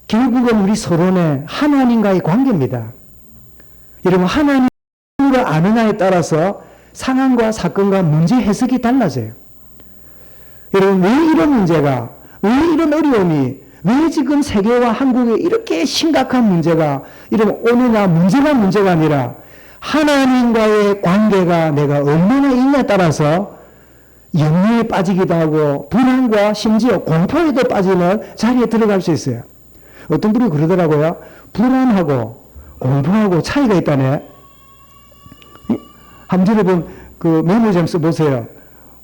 결국은 우리 서론의 하나님과의 관계입니다. 여러분, 하나님을 아느냐에 따라서 상황과 사건과 문제 해석이 달라져요. 여러분, 왜 이런 문제가, 왜 이런 어려움이, 왜 지금 세계와 한국에 이렇게 심각한 문제가 이런 오느냐, 문제가 아니라 하나님과의 관계가 내가 얼마나 있냐에 따라서 염려에 빠지기도 하고 불안과 심지어 공포에도 빠지는 자리에 들어갈 수 있어요. 어떤 분이 그러더라고요. 불안하고 공포하고 차이가 있다네. 한번 여러분 그 메모 좀 써보세요.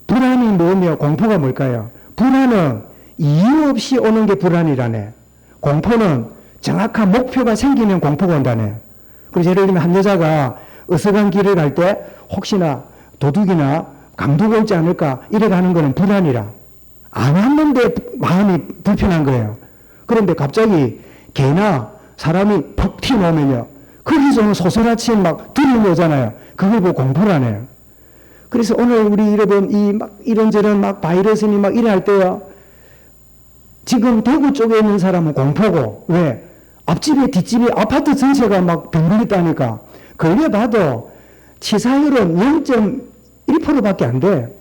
불안이 뭐며 공포가 뭘까요? 불안은 이유 없이 오는 게 불안이라네. 공포는 정확한 목표가 생기면 공포가 온다네. 그래서 예를 들면 한 여자가 어서간 길을 갈 때 혹시나 도둑이나 강도가 있지 않을까 이래 가는 거는 불안이라. 안 왔는데 마음이 불편한 거예요. 그런데 갑자기 개나 사람이 퍽 튀어나오면요, 거기서 소스라치는 막 들려오잖아요. 그걸 보고 공포라네요. 그래서 오늘 우리 여러분 이런저런 막 바이러스니 막 이래 할 때요, 지금 대구 쪽에 있는 사람은 공포고, 왜? 앞집에 뒷집에 아파트 전체가 막 병 걸렸다니까. 걸려봐도 치사율은 0.1%밖에 안 돼.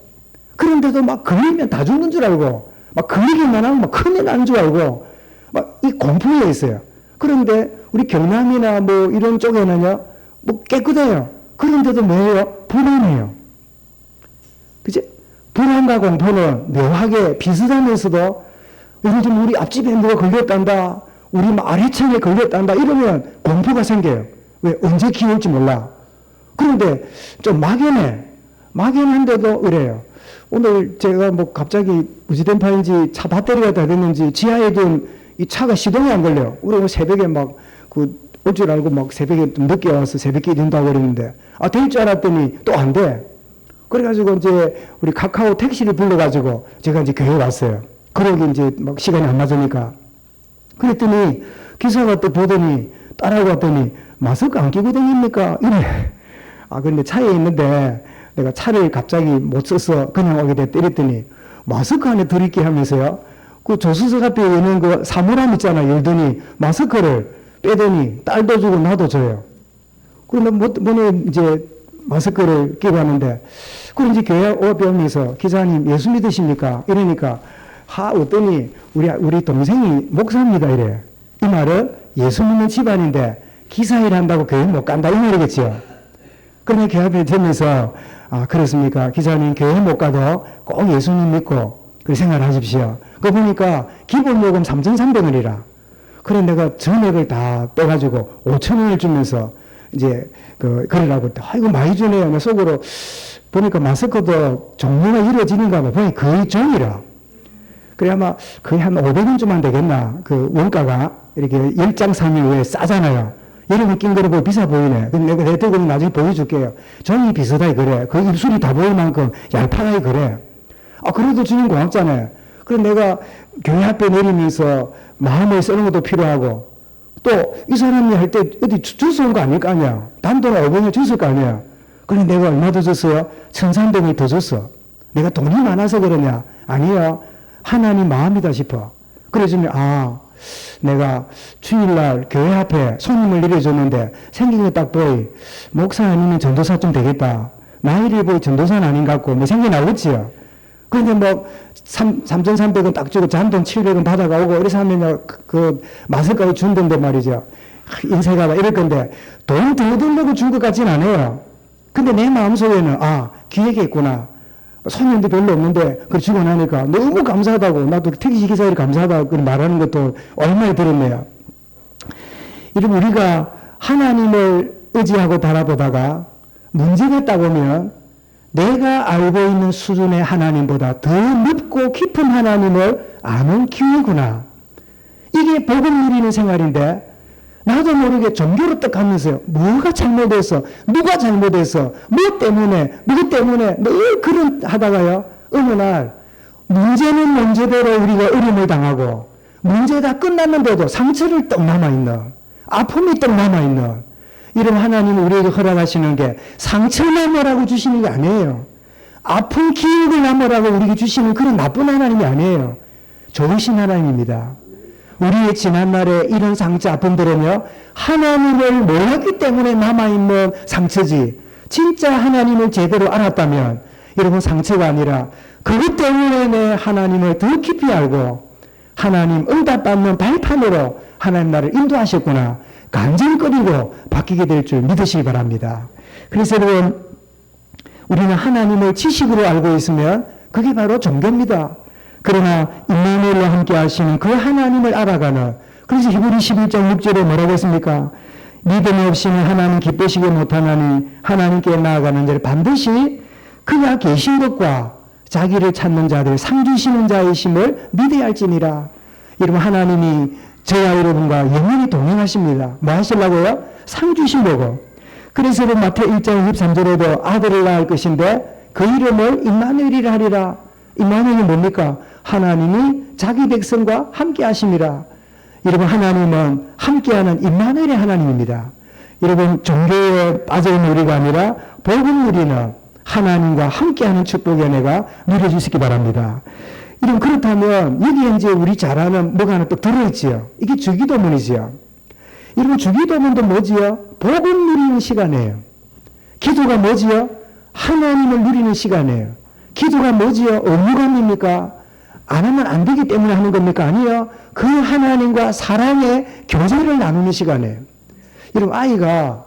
그런데도 막 걸리면 다 죽는 줄 알고, 막 걸리기만 하면 막 큰일 나는 줄 알고, 막 이 공포에 있어요. 그런데 우리 경남이나 뭐 이런 쪽에는요, 뭐 깨끗해요. 그런데도 뭐예요? 불안해요. 그치? 불안과 공포는 묘하게 비슷하면서도, 예를 들면 우리 앞집에 누가 걸렸단다, 우리 아래층에 걸렸단다, 이러면 공포가 생겨요. 왜? 언제 기울지 몰라. 그런데 좀 막연한데도 이래요. 오늘 제가 뭐 갑자기 무지된 파인지 차 배터리가 다 됐는지 지하에 둔 이 차가 시동이 안 걸려. 우리 새벽에 막 올 줄 알고 막 새벽에 좀 늦게 와서 새벽에 된다고 그랬는데, 될 줄 알았더니 또 안 돼. 그래가지고 이제 우리 카카오 택시를 불러가지고 제가 이제 교회 왔어요. 그러기 이제 막 시간이 안 맞으니까. 그랬더니 기사가 또 보더니 따라왔더니 마스크 안 끼고 다닙니까? 이래. 근데 차에 있는데 내가 차를 갑자기 못 써서 그냥 오게 됐다 이랬더니 마스크 안에 들이게 하면서요, 그 조수석 앞에 있는 그 사물함 있잖아요. 열더니 마스크를 빼더니 딸도 주고 나도 줘요. 그러면 뭐네 이제 마스크를 끼고 하는데, 그럼 이제 교회 오면서 기자님 예수 믿으십니까? 이러니까 어떠니 우리 동생이 목사입니다 이래. 이 말은 예수 믿는 집안인데 기사일 한다고 교회 못 간다 이 말이겠죠. 그러면 교회 앞에 되면서 그렇습니까? 기자님 교회 못 가도 꼭 예수님 믿고 그 생활하십시오. 그거 보니까 기본 요금 3,300원이라. 그래 내가 전액을 다 빼가지고 5,000원을 주면서 이제 그러라고 했다. 이거 많이 주네요. 내 속으로 보니까 마스크도 종류가 이루어지는가 봐. 보니 거의 종이라. 그래 아마 거의 한 500원 좀 안 되겠나. 그 원가가 이렇게 10장 상일 왜 싸잖아요. 여러분 낀 거는 비싸 보이네. 근데 내가 내 덕은 나중에 보여줄게요. 종이 비슷하게 그래. 그 입술이 다 보일 만큼 얄팍하게 그래. 아, 그래도 주님 고맙잖아요. 그럼 내가 교회 앞에 내리면서 마음을 쓰는 것도 필요하고, 또 이 사람이 할 때 어디 주스 온 거 아닐 거 아니야. 단돈 500원 줬을 거 아니야. 그래 내가 얼마 더 줬어요? 1,300원이 더 줬어. 내가 돈이 많아서 그러냐? 아니요. 하나님 마음이다 싶어. 그래주면, 아, 내가 주일날 교회 앞에 손님을 내려줬는데 생긴 거 딱 보이. 목사 아니면 전도사 좀 되겠다. 나이를 보이 전도사는 아닌 것 같고, 뭐 생겨 나오지요. 그런데 뭐 3,300원 딱 주고 잔돈 700원 받아가오고 이래서 하면 그 마술까지 준던데 말이죠. 인쇄가다 이럴 건데 돈 더 들려고 준 것 같진 않아요. 근데 내 마음속에는 아, 기획이 있구나. 손님도 별로 없는데 그걸 주고 나니까 너무 감사하다고, 나도 택시 기사들이 감사하다고 말하는 것도 얼마나 들었네요. 이러면 우리가 하나님을 의지하고 바라보다가 문제가 있다 보면 내가 알고 있는 수준의 하나님보다 더 높고 깊은 하나님을 아는 기회구나. 이게 복음 누리는 생활인데 나도 모르게 종교로 딱 가면서요. 뭐가 잘못했어? 누가 잘못했어? 뭐 때문에? 누구 때문에? 늘 그런 하다가요. 어느 날 문제는 문제대로 우리가 어려움을 당하고 문제가 끝났는데도 상처를 떡 남아있는, 아픔이 떡 남아있는, 이런 하나님은 우리에게 허락하시는 게 상처 남으라고 주시는 게 아니에요. 아픈 기억을 남으라고 우리에게 주시는 그런 나쁜 하나님이 아니에요. 좋으신 하나님입니다. 우리의 지난날에 이런 상처 아픔들은요, 하나님을 몰랐기 때문에 남아있는 상처지, 진짜 하나님을 제대로 알았다면 여러분 상처가 아니라 그것 때문에 내 하나님을 더 깊이 알고 하나님 응답받는 발판으로 하나님 나를 인도하셨구나, 간절거리고 바뀌게 될 줄 믿으시기 바랍니다. 그래서 여러분, 우리는 하나님을 지식으로 알고 있으면 그게 바로 종교입니다. 그러나 임마누엘과 함께 하시는 그 하나님을 알아가는, 그래서 히브리 11장 6절에 뭐라고 했습니까? 믿음 없이는 하나님 기쁘시게 못하나니 하나님께 나아가는 자를 반드시 그가 계신 것과 자기를 찾는 자들 상 주시는 자이심을 믿어야 할지니라. 여러분, 하나님이 저와 여러분과 영원히 동행하십니다. 뭐 하시려고요? 상 주시려고. 그래서 마태오 1장 23절에도 아들을 낳을 것인데 그 이름을 임마누엘이라 하리라. 임마누엘이 뭡니까? 하나님이 자기 백성과 함께 하심이라. 여러분, 하나님은 함께하는 임마누엘의 하나님입니다. 여러분, 종교에 빠져있는 우리가 아니라 복음 누리는 하나님과 함께하는 축복의 은혜가 누려질 수 있기 바랍니다. 여러분, 그렇다면 여기에 이제 우리 잘 아는 뭐가 하나 또 들어있지요. 이게 주기도문이지요. 여러분, 주기도문도 뭐지요? 복음 누리는 시간이에요. 기도가 뭐지요? 하나님을 누리는 시간이에요. 기도가 뭐지요? 의무감입니까? 안 하면 안 되기 때문에 하는 겁니까? 아니요. 그 하나님과 사랑의 교제를 나누는 시간이에요. 여러분, 아이가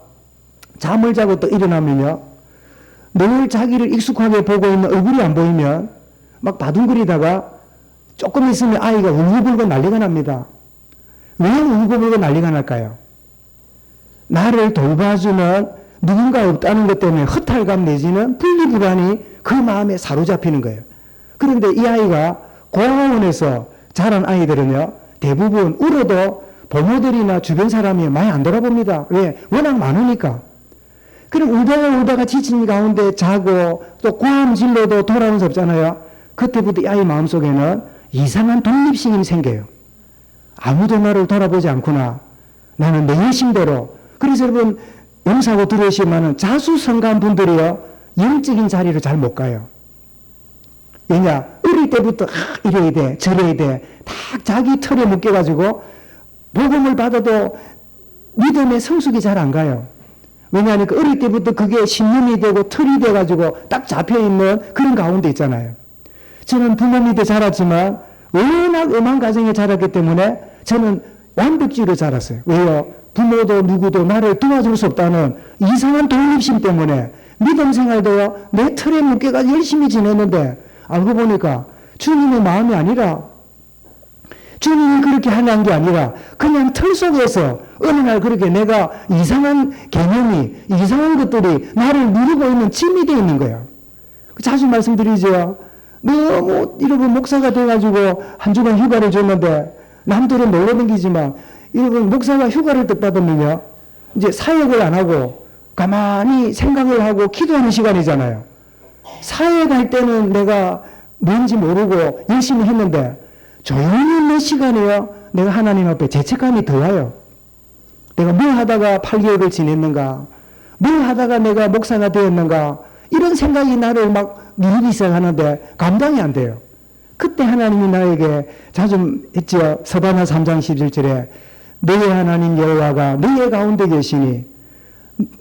잠을 자고 또 일어나면요, 늘 자기를 익숙하게 보고 있는 얼굴이 안 보이면 막 바둥거리다가 조금 있으면 아이가 울고불고 난리가 납니다. 왜 울고불고 난리가 날까요? 나를 돌봐주는 누군가 없다는 것 때문에 허탈감 내지는 분리불안이 그 마음에 사로잡히는 거예요. 그런데 이 아이가 고아원에서 자란 아이들은요, 대부분 울어도 부모들이나 주변 사람이 많이 안 돌아봅니다. 왜? 워낙 많으니까. 그럼 울다가 지친 가운데 자고 또 고함 질러도 돌아오는 수 없잖아요. 그때부터 이 아이 마음속에는 이상한 독립심이 생겨요. 아무도 나를 돌아보지 않구나. 나는 내 열심대로. 그래서 여러분, 영사고 들으시면은 자수성가한 분들이요, 영적인 자리를 잘 못 가요. 왜냐? 어릴 때부터 이래야 돼, 저래야 돼. 다 자기 틀에 묶여가지고 복음을 받아도 믿음의 성숙이 잘 안 가요. 왜냐하면 어릴 때부터 그게 신념이 되고 틀이 돼가지고 딱 잡혀있는 그런 가운데 있잖아요. 저는 부모 밑에 자랐지만 워낙 음한 가정에 자랐기 때문에 저는 완벽주의로 자랐어요. 왜요? 부모도 누구도 나를 도와줄 수 없다는 이상한 독립심 때문에 믿음 생활도요, 내 틀에 묶여가 열심히 지냈는데 알고 보니까 주님의 마음이 아니라, 주님이 그렇게 하는 게 아니라 그냥 틀 속에서 어느 날 그렇게 내가 이상한 개념이, 이상한 것들이 나를 누르고 있는 짐이 되어 있는 거예요. 자주 말씀드리죠. 너무 여러분 목사가 돼가지고 한 주간 휴가를 줬는데 남들은 놀러 다니지만 여러분 목사가 휴가를 뜻받으면요 이제 사역을 안 하고 가만히 생각을 하고 기도하는 시간이잖아요. 사역할 때는 내가 뭔지 모르고 열심히 했는데 조용히 있는 시간에요 내가 하나님 앞에 죄책감이 더 와요. 내가 뭘 하다가 8개월을 지냈는가, 뭘 하다가 내가 목사가 되었는가, 이런 생각이 나를 막 누르기 시작하는데 감당이 안 돼요. 그때 하나님이 나에게 자주 했죠. 서바나 3장 11절에 너의 하나님 여호와가 너의 가운데 계시니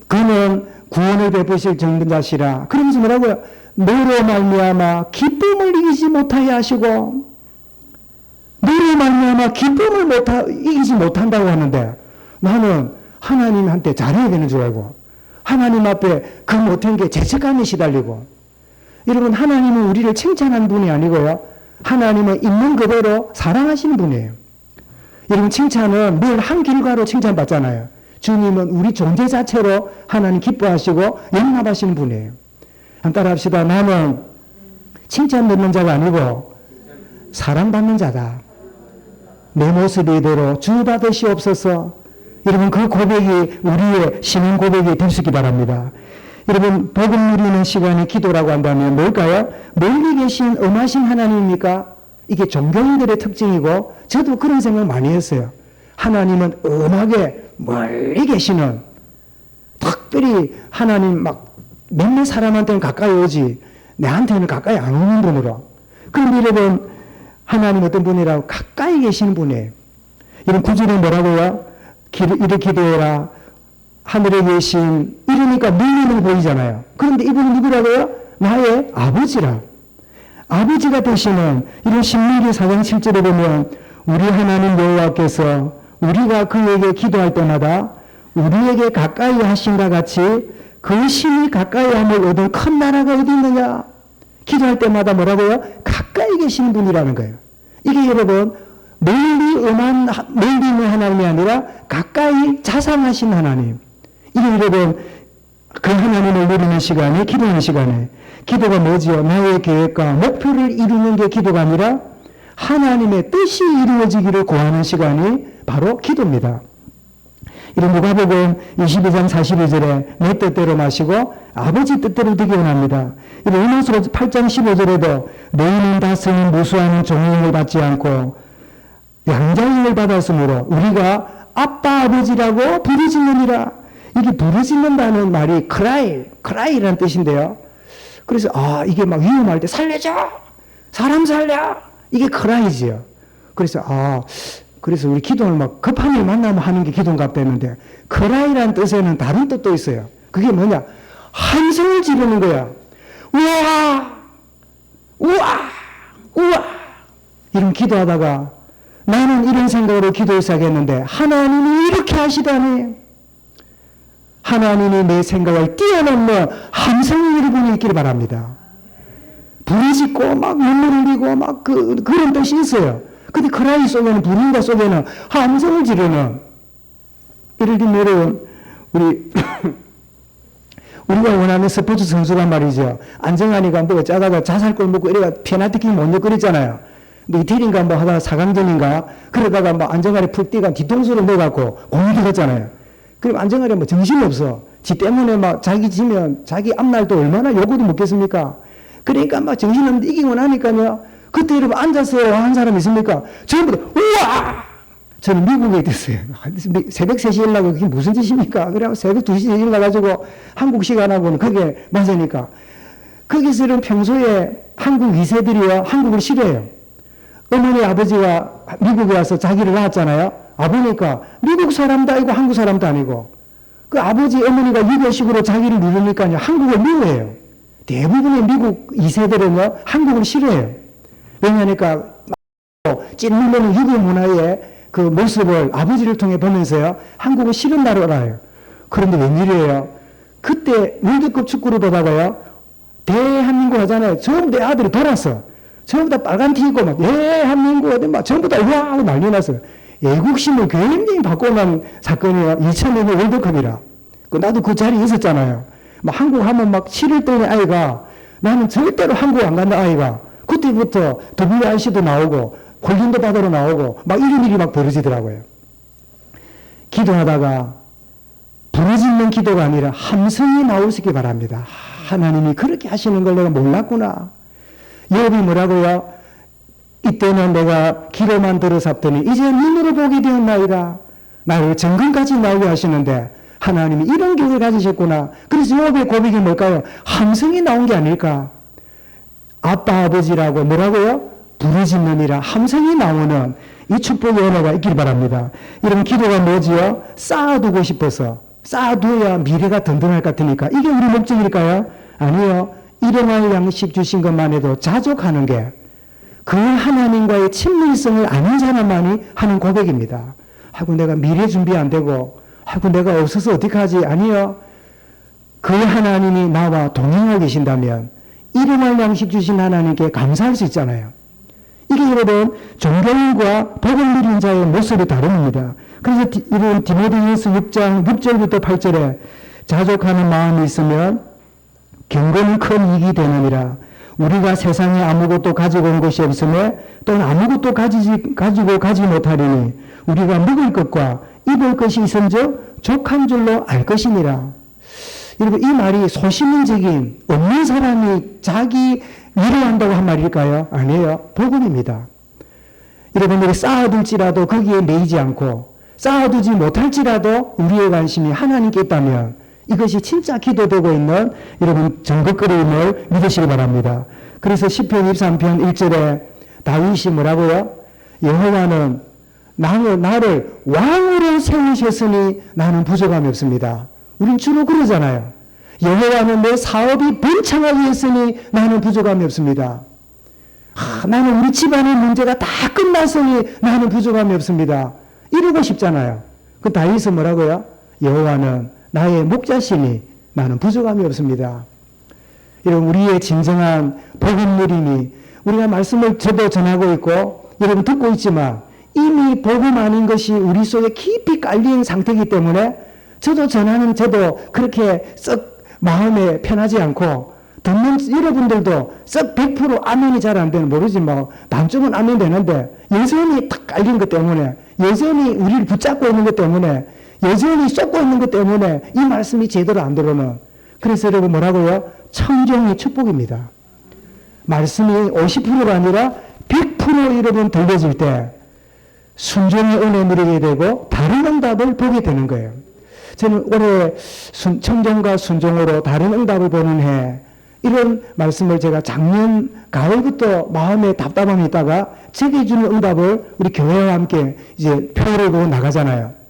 그는 구원을 베푸실 전문자시라. 그러면서 뭐라고요? 너로 말미암아 기쁨을 이기지 못하게 하시고, 너로 말미암아 기쁨을 이기지 못한다고 하는데 나는 하나님한테 잘해야 되는 줄 알고 하나님 앞에 그 못한 게 죄책감에 시달리고. 여러분 하나님은 우리를 칭찬하는 분이 아니고요 하나님은 있는 그대로 사랑하시는 분이에요. 여러분 칭찬은 늘 한 결과로 칭찬받잖아요. 주님은 우리 존재 자체로 하나님 기뻐하시고 영납하시는 분이에요. 한번 따라합시다. 나는 칭찬 받는 자가 아니고 사랑받는 자다. 내 모습이 이대로 주 받으시옵소서. 여러분 그 고백이 우리의 신앙 고백이 될 수 있기 바랍니다. 여러분 복음 누리는 시간이 기도라고 한다면 뭘까요? 멀리 계신 엄하신 하나님입니까? 이게 종교인들의 특징이고 저도 그런 생각 많이 했어요. 하나님은 엄하게 멀리 계시는, 특별히 하나님 막 몇몇 사람한테는 가까이 오지 내한테는 가까이 안 오는 분으로. 그런데 여러분 하나님 어떤 분이라고? 가까이 계시는 분이에요. 이런 구절에 뭐라고요? 이렇게 기도해라. 하늘에 계신, 이러니까 물림을 보이잖아요. 그런데 이분이 누구라고요? 나의 아버지라. 아버지가 되시는, 이런 신명기 4장 7절에 보면 우리 하나님 여호와께서 우리가 그에게 기도할 때마다 우리에게 가까이 하신과 같이 그 신이 가까이 함을 얻은 큰 나라가 어디 있느냐? 기도할 때마다 뭐라고요? 가까이 계시는 분이라는 거예요. 이게 여러분 멀리 있는 하나님이 아니라 가까이 자상하신 하나님. 이게 여러분 그 하나님을 누리는 시간이 기도하는 시간에, 기도가 뭐지요? 나의 계획과 목표를 이루는 게 기도가 아니라 하나님의 뜻이 이루어지기를 구하는 시간이 바로 기도입니다. 이런 누가복음 22장 42절에 내 뜻대로 마시고 아버지 뜻대로 되기 원합니다. 이런 요한서 8장 15절에도 너희는 다스는 무수한 종령을 받지 않고 양자형을 받았으므로 우리가 아빠 아버지라고 부르짖느니라. 이게 부르짖는다는 말이 크라이라는 뜻인데요. 그래서 이게 막 위험할 때 살려줘, 사람 살려, 이게 크라이지요. 그래서 우리 기도를 막 급한 일 만나면 하는 게 기도인가 했는데 크라이라는 뜻에는 다른 뜻도 있어요. 그게 뭐냐? 함성을 지르는 거야. 우와, 우와, 우와. 이런 기도하다가 나는 이런 생각으로 기도를 시작했는데 하나님이 이렇게 하시다니. 하나님이 내 생각을 뛰어넘는 함성을 여러분이 있기를 바랍니다. 부르짖고 막 눈물 흘리고 막 그런 뜻이 있어요. 근데 크라이 속에는, 부른다 속에는 함성을 지르는. 예를 들면 여러분 우리가 원하는 스포츠 선수가 말이죠. 안정환이가 뭐 짜다가 자살골 먹고 이래가 페널티킥 못 넣고 그랬잖아요. 근데 이태리인가 뭐 하다가 4강전인가 그러다가 뭐 안정환이 풀 뛰가 뒤통수를 넣어갖고 공이 들었잖아요. 그럼 안정환이 뭐 정신이 없어. 지 때문에 막 자기 지면 자기 앞날도 얼마나 요구도 먹겠습니까? 그러니까 막 정신없는데 이기고 나니까요. 그때 여러분 앉아서 한 사람 있습니까? 전부 다 우와! 저는 미국에 있었어요. 새벽 3시에 일어나고 그게 무슨 짓입니까? 그래 새벽 2시에 일어나가지고 한국 시간하고는 그게 맞으니까. 거기서는 평소에 한국 2세들이요 한국을 싫어해요. 어머니 아버지가 미국에 와서 자기를 낳았잖아요. 보니까 미국 사람도 아니고 한국 사람도 아니고 그 아버지 어머니가 유교식으로 자기를 누르니까요 한국을 미워해요. 대부분의 미국 2세들은요 한국을 싫어해요. 왜냐하니까 찐물로는 유교 문화의 그 모습을 아버지를 통해 보면서요 한국을 싫은 나라라요. 그런데 웬일이에요? 그때 월드컵 축구를 보다가요 대한민국 하잖아요. 전부 내 아들이 돌았어. 전부 다 빨간 티 입고 막 대한민국 어디 막 전부 다 우와 하고 난리 났어요. 애국심을 굉장히 바꿔놓은 사건이에요. 2002년 월드컵이라. 나도 그 자리에 있었잖아요. 막 한국 하면 막 7일 동안 아이가 나는 절대로 한국 안 간다 아이가. 그때부터 WRC도 나오고 홀린도 바다로 나오고 막 이런 일이 막 벌어지더라고요. 기도하다가 부르짖는 기도가 아니라 함성이 나오시기 바랍니다. 하나님이 그렇게 하시는 걸 내가 몰랐구나. 욥이 뭐라고요? 이때는 내가 귀로만 들어섰더니 이제 눈으로 보게 되었나이다. 나를 정금까지 나오게 하시는데 하나님이 이런 교를 가지셨구나. 그래서 욥의 고백이 뭘까요? 함성이 나온 게 아닐까? 아빠 아버지라고 뭐라고요? 부르짖느니라 함성이 나오는 이 축복의 은혜가 있길 바랍니다. 이런 기도가 뭐지요? 쌓아두고 싶어서 쌓아두어야 미래가 든든할 것 같으니까 이게 우리 목적일까요? 아니요. 일용할 양식 주신 것만 해도 자족하는 게 그 하나님과의 친밀성을 아는 사람만이 하는 고백입니다. 하고 내가 미래 준비 안 되고 하고 내가 없어서 어떡하지? 아니요. 그 하나님이 나와 동행하고 계신다면 일용할 양식 주신 하나님께 감사할 수 있잖아요. 이게 여러분 종교인과 복을 누린 자의 모습이 다릅니다. 그래서 이런 디모데후서 6장 6절부터 8절에 자족하는 마음이 있으면 경건은 큰 이익이 되느니라. 우리가 세상에 아무것도 가지고 온 것이 없으며 또는 아무것도 가지고 가지 못하리니 우리가 먹을 것과 입을 것이 있은즉 족한 줄로 알 것이니라. 여러분 이 말이 소시민적인 없는 사람이 자기 위로한다고 한 말일까요? 아니에요. 복음입니다. 여러분들이 쌓아둘지라도 거기에 매이지 않고 쌓아두지 못할지라도 우리의 관심이 하나님께 있다면 이것이 진짜 기도되고 있는 여러분 정극거림을 믿으시기 바랍니다. 그래서 시편 23편 1절에 다윗이 뭐라고요? 여호와는 나를 왕으로 세우셨으니 나는 부족함이 없습니다. 우린 주로 그러잖아요. 여호와는 내 사업이 번창하게 했으니 나는 부족함이 없습니다. 나는 우리 집안의 문제가 다 끝났으니 나는 부족함이 없습니다. 이러고 싶잖아요. 그 다윗은 뭐라고요? 여호와는 나의 목자시니 나는 부족함이 없습니다. 이런 우리의 진정한 복음 누림이 우리가 말씀을 저도 전하고 있고 여러분 듣고 있지만 이미 복음 아닌 것이 우리 속에 깊이 깔린 상태이기 때문에 저도 전하는 저도 그렇게 썩 마음에 편하지 않고 듣는 여러분들도 썩 100% 아멘이 잘 안 되는 모르지 뭐 반쪽은 아멘 되는데 여전히 탁 깔린 것 때문에 여전히 우리를 붙잡고 있는 것 때문에 여전히 쏟고 있는 것 때문에 이 말씀이 제대로 안 들어오는 그래서 여러분 뭐라고요? 청정이 축복입니다. 말씀이 50%가 아니라 100% 여러분 들려질 때 순종의 은혜 누리게 되고 다른 응답을 보게 되는 거예요. 저는 올해 청정과 순종으로 다른 응답을 보는 해 이런 말씀을 제가 작년 가을부터 마음에 답답함이 있다가 제게 주는 응답을 우리 교회와 함께 이제 표를 보고 나가잖아요.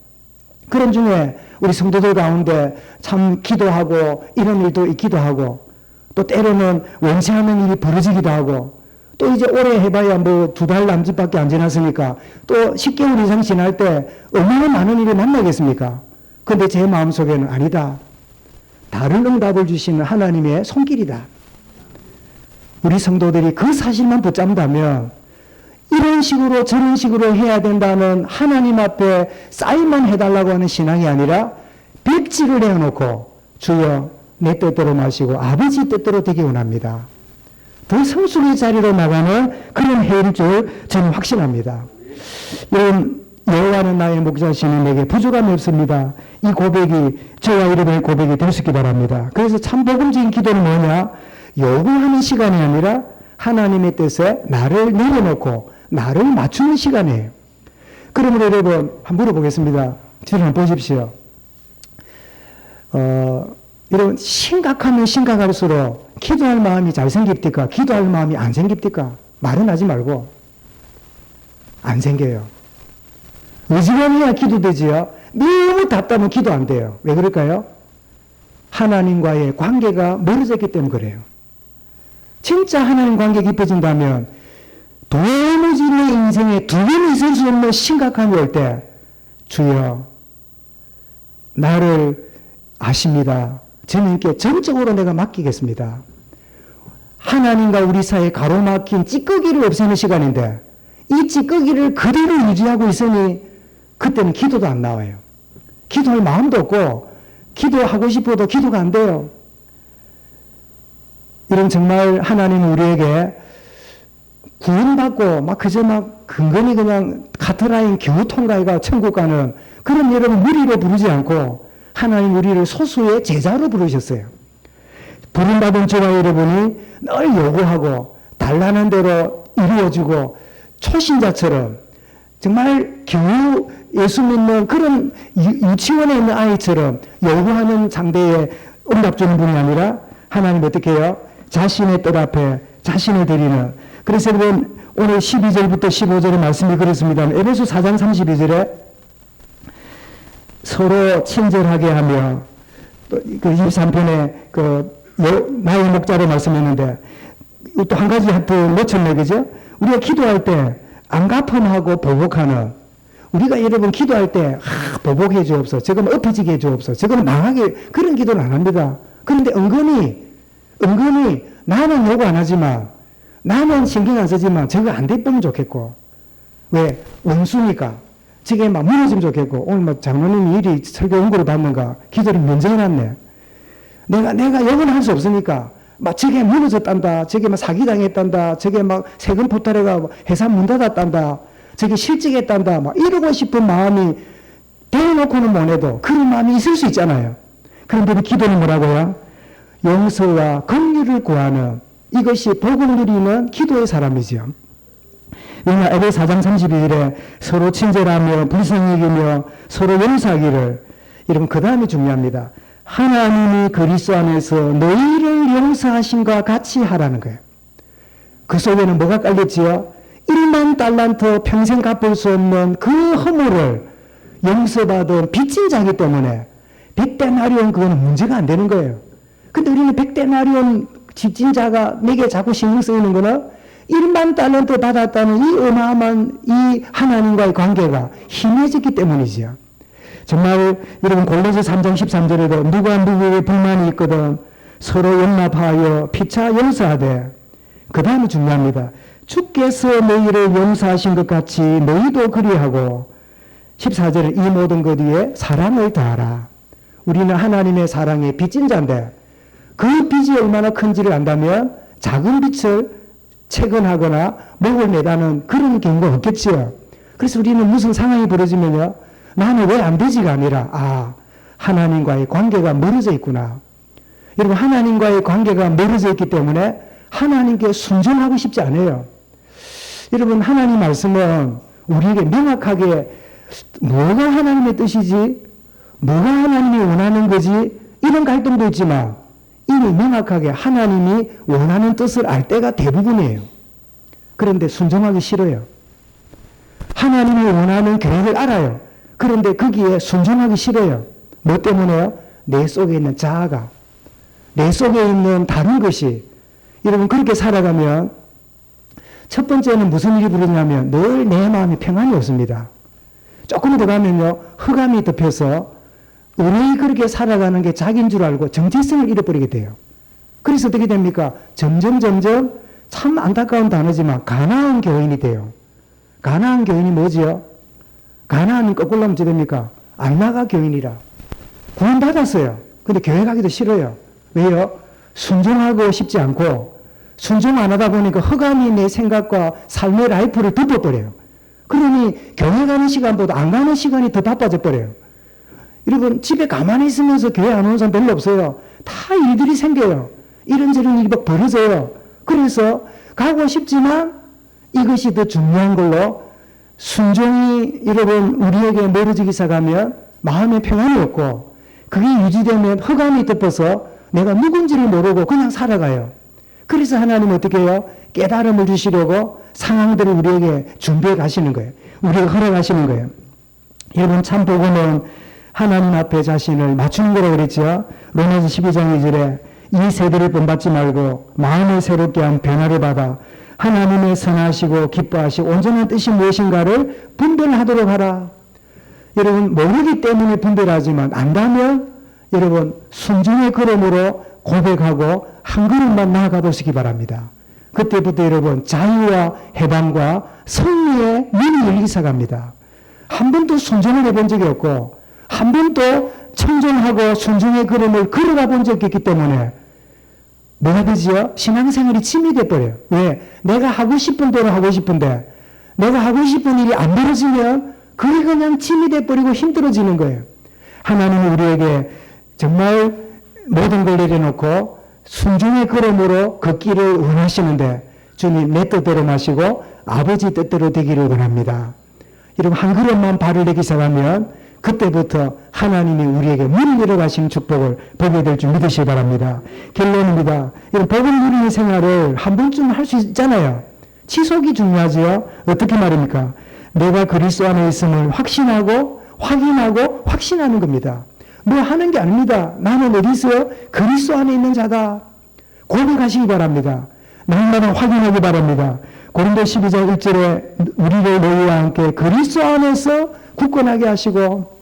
그런 중에 우리 성도들 가운데 참 기도하고 이런 일도 있기도 하고 또 때로는 원치 않는 일이 벌어지기도 하고 또 이제 올해 해봐야 뭐 2달 남짓밖에 안 지났으니까 또 10개월 이상 지날 때 얼마나 많은 일을 만나겠습니까? 그런데 제 마음속에는 아니다. 다른 응답을 주시는 하나님의 손길이다. 우리 성도들이 그 사실만 붙잡는다면 이런 식으로 저런 식으로 해야 된다는 하나님 앞에 사인만 해달라고 하는 신앙이 아니라 백지를 내어놓고 주여 내 뜻대로 마시고 아버지 뜻대로 되기 원합니다. 더 성숙의 자리로 나가는 그런 해일 줄 저는 확신합니다. 여호와는 나의 목자시니 내게 부족함이 없습니다. 이 고백이 저와 여러분의 고백이 될 수 있기 바랍니다. 그래서 참 복음적인 기도는 뭐냐? 요구하는 시간이 아니라 하나님의 뜻에 나를 내려놓고 나를 맞추는 시간이에요. 그러면 여러분 한번 물어보겠습니다. 저를 한번 보십시오. 여러분 심각하면 심각할수록 기도할 마음이 잘 생깁니까? 기도할 마음이 안 생깁니까? 말은 하지 말고 안 생겨요. 의지감이야 기도되지요. 너무 답답하면 기도 안 돼요. 왜 그럴까요? 하나님과의 관계가 멀어졌기 때문에 그래요. 진짜 하나님 관계 깊어진다면 도무지 내 인생에 두 번이 있을 수 없는 심각함이 올 때 주여 나를 아십니다. 주님께 전적으로 내가 맡기겠습니다. 하나님과 우리 사이에 가로막힌 찌꺼기를 없애는 시간인데 이 찌꺼기를 그대로 유지하고 있으니 그때는 기도도 안 나와요. 기도할 마음도 없고 기도하고 싶어도 기도가 안 돼요. 이런 정말 하나님 우리에게 구원받고 막 그저 막 근근히 그냥 카트라인 겨우 통과해가 천국 가는 그런 여러분 무리로 부르지 않고 하나님 우리를 소수의 제자로 부르셨어요. 부름받은 저와 여러분이 늘 요구하고 달라는 대로 이루어지고 초신자처럼 정말 겨우 예수 믿는 그런 유치원에 있는 아이처럼 요구하는 상대에 응답 주는 분이 아니라 하나님 어떻게 해요? 자신의 뜻 앞에 자신을 드리는. 그래서 여러분 오늘 12절부터 15절의 말씀이 그렇습니다. 에베소 4장 32절에 서로 친절하게 하며 또 그 23편에 나의 목자로 말씀했는데 또 한 가지 하여튼 놓쳤네, 그죠? 우리가 기도할 때 안가품하고 보복하는, 우리가 여러분 기도할 때 보복해 주옵소서, 저거는 엎어지게 해 주옵소서, 저거는 망하게, 그런 기도는 안 합니다. 그런데 은근히 나는 요구 안 하지만, 나는 신경 안 쓰지만 저거 안 됐으면 좋겠고, 왜? 원수니까 저게 막 무너지면 좋겠고, 오늘 뭐 장로님이 일이 설교 연구를 받는가 기도를 면제해놨네. 내가 영원히 할 수 없으니까 막 저게 무너졌단다, 저게 막 사기당했단다, 저게 막 세금 포탈해가 회사 문 닫았단다, 저게 실직했단다, 막 이러고 싶은 마음이 대놓고는 못 해도 그런 마음이 있을 수 있잖아요. 그런데 우리 기도는 뭐라고요? 용서와 긍휼을 구하는, 이것이 복을 누리는 기도의 사람이죠. 왜냐, 에베소 4장 32절에 서로 친절하며 불쌍히 여기며 서로 용서하기를, 여러분 그 다음이 중요합니다. 하나님이 그리스도 안에서 너희를 용서하신과 같이 하라는 거예요. 그 속에는 뭐가 깔렸지요? 1만 달란트 평생 갚을 수 없는 그 허물을 용서받은 빚진 자기 때문에 100데나리온 그거는 문제가 안 되는 거예요. 근데 우리는 100데나리온 빚진 자가 내게 자꾸 신경 쓰이는 거는 1만 달란트 받았다는 이 어마어마한 이 하나님과의 관계가 희미해졌기 때문이지요. 정말 여러분 골로새 3장 13절에도 누가 누구에게 불만이 있거든 서로 용납하여 피차 용서하되, 그 다음이 중요합니다. 주께서 너희를 용서하신 것 같이 너희도 그리하고, 14절에 이 모든 것 위에 사랑을 다하라. 우리는 하나님의 사랑에 빚진 자인데 그 빚이 얼마나 큰지를 안다면 작은 빚을 채권하거나 목을 매다는 그런 경우가 없겠지요. 그래서 우리는 무슨 상황이 벌어지면요, 나는 왜 안 되지가 아니라 하나님과의 관계가 멀어져 있구나. 여러분 하나님과의 관계가 멀어져 있기 때문에 하나님께 순종하고 싶지 않아요. 여러분 하나님 말씀은 우리에게 명확하게 뭐가 하나님의 뜻이지, 뭐가 하나님이 원하는 거지, 이런 갈등도 있지만 이미 명확하게 하나님이 원하는 뜻을 알 때가 대부분이에요. 그런데 순종하기 싫어요. 하나님이 원하는 계획을 알아요. 그런데 거기에 순종하기 싫어요. 뭐 때문에요? 내 속에 있는 자아가, 내 속에 있는 다른 것이. 여러분 그렇게 살아가면 첫 번째는 무슨 일이 벌어지냐면 늘 내 마음이 평안이 없습니다. 조금 더 가면요, 흑암이 덮여서 우리 그렇게 살아가는 게 자기인 줄 알고 정체성을 잃어버리게 돼요. 그래서 어떻게 됩니까? 점점 참 안타까운 단어지만 가나안 교인이 돼요. 가나안 교인이 뭐지요? 가나안이 거꾸로 하면 어떻게 됩니까? 안 나가 교인이라. 구원받았어요. 근데 교회 가기도 싫어요. 왜요? 순종하고 싶지 않고, 순종 안 하다 보니까 흑암이 내 생각과 삶의 라이프를 덮어버려요. 그러니 교회 가는 시간보다 안 가는 시간이 더 바빠져 버려요. 여러분 집에 가만히 있으면서 교회 안 오는 사람 별로 없어요. 다 일들이 생겨요. 이런저런 일이 막 벌어져요. 그래서 가고 싶지만 이것이 더 중요한 걸로 순종이 여러분 우리에게 멀어지기 시작하면 마음의 평안이 없고, 그게 유지되면 흑암이 덮어서 내가 누군지를 모르고 그냥 살아가요. 그래서 하나님은 어떻게 해요? 깨달음을 주시려고 상황들을 우리에게 준비해 가시는 거예요. 우리에게 허락하시는 거예요. 여러분 참 복음은 하나님 앞에 자신을 맞추는 거라고 그랬죠. 로마서 12장 2절에 이 세대를 본받지 말고 마음을 새롭게 한 변화를 받아 하나님의 선하시고 기뻐하시고 온전한 뜻이 무엇인가를 분별하도록 하라. 여러분 모르기 때문에 분별하지만 안다면 여러분 순종의 걸음으로 고백하고 한 걸음만 나아가 보시기 바랍니다. 그때부터 여러분 자유와 해방과 승리의 문이 열리기 시작합니다. 한 번도 순종을 해본 적이 없고 한 번도 청정하고 순종의 걸음을 걸어가 본 적이 있기 때문에 뭐가 되지요? 신앙생활이 침이 돼버려요. 왜? 내가 하고 싶은 대로 하고 싶은데 내가 하고 싶은 일이 안 벌어지면 그게 그냥 침이 돼버리고 힘들어지는 거예요. 하나님은 우리에게 정말 모든 걸 내려놓고 순종의 걸음으로 걷기를 원하시는데 주님 내 뜻대로 마시고 아버지 뜻대로 되기를 원합니다. 여러분 한 걸음만 발을 내기 시작하면 그때부터 하나님이 우리에게 문을 열어가시는 축복을 보게 될 줄 믿으시기 바랍니다. 결론입니다. 이런 복을 누리는 생활을 한 번쯤 할 수 있잖아요. 지속이 중요하지요. 어떻게 말입니까? 내가 그리스도 안에 있음을 확신하고 확인하고 확신하는 겁니다. 뭐 하는 게 아닙니다. 나는 어디 있어요? 그리스도 안에 있는 자다. 고백하시기 바랍니다. 날마다 확인하기 바랍니다. 고린도 12장 1절에 우리를 너희와 함께 그리스도 안에서 굳건하게 하시고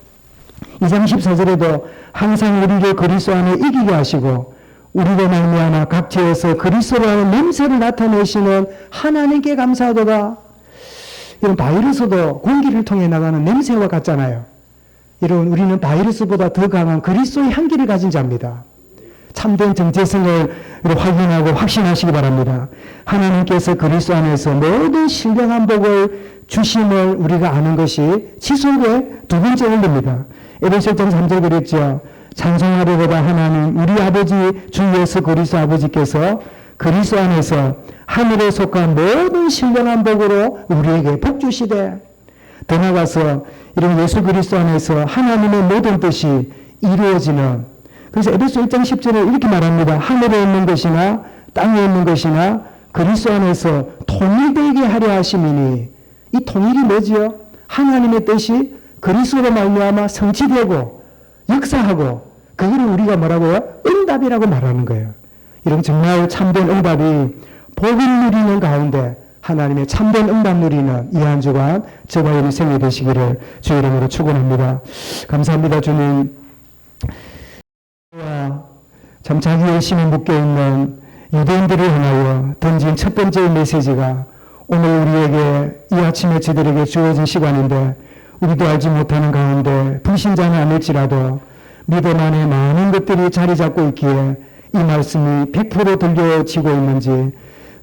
2장 14절에도 항상 우리를 그리스도 안에 이기게 하시고 우리로 말미암아 각지에서 그리스도로 하는 냄새를 나타내시는 하나님께 감사하도다. 이런 바이러스도 공기를 통해 나가는 냄새와 같잖아요. 여러분 우리는 바이러스보다 더 강한 그리스도의 향기를 가진 자입니다. 참된 정체성을 확인하고 확신하시기 바랍니다. 하나님께서 그리스도 안에서 모든 신령한 복을 주심을 우리가 아는 것이 지속의 두 번째 원리입니다. 에베소 1장 3절 그랬죠. 찬송하려보다 하나님 우리 아버지 주 예수 그리스도 아버지께서 그리스도 안에서 하늘에 속한 모든 신령한 복으로 우리에게 복 주시되 더 나아가서 이런 예수 그리스도 안에서 하나님의 모든 뜻이 이루어지는 그래서 에베소 1장 10절에 이렇게 말합니다. 하늘에 있는 것이나 땅에 있는 것이나 그리스도 안에서 통일되게 하려 하심이니 이 통일이 뭐지요? 하나님의 뜻이 그리스도로 말미암아 성취되고 역사하고 그거를 우리가 뭐라고요? 응답이라고 말하는 거예요. 이런 정말 참된 응답이 복을 누리는 가운데 하나님의 참된 응답 누리는 이 한 주간 저와 여러분 생애 되시기를 주의 이름으로 축원합니다. 감사합니다. 주님. 참 자기 열심히 묶여있는 유대인들을 향하여 던진 첫 번째 메시지가 오늘 우리에게 이 아침에 저들에게 주어진 시간인데 우리도 알지 못하는 가운데 불신자는 아닐지라도 믿음 안에 많은 것들이 자리 잡고 있기에 이 말씀이 100% 들려지고 있는지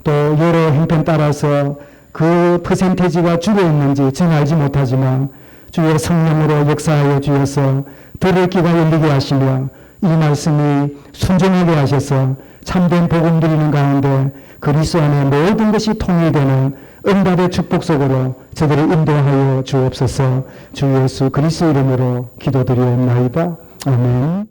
또 여러 형편 따라서 그 퍼센테이지가 줄어 있는지 저는 알지 못하지만 주의 성령으로 역사하여 주셔서 들을 귀가 열리게 하시며 이 말씀이 순종하게 하셔서 참된 복음 드리는 가운데 그리스도 안에 모든 것이 통일되는 응답의 축복 속으로 저들을 인도하여 주옵소서. 주 예수 그리스도 이름으로 기도드리옵나이다. 아멘.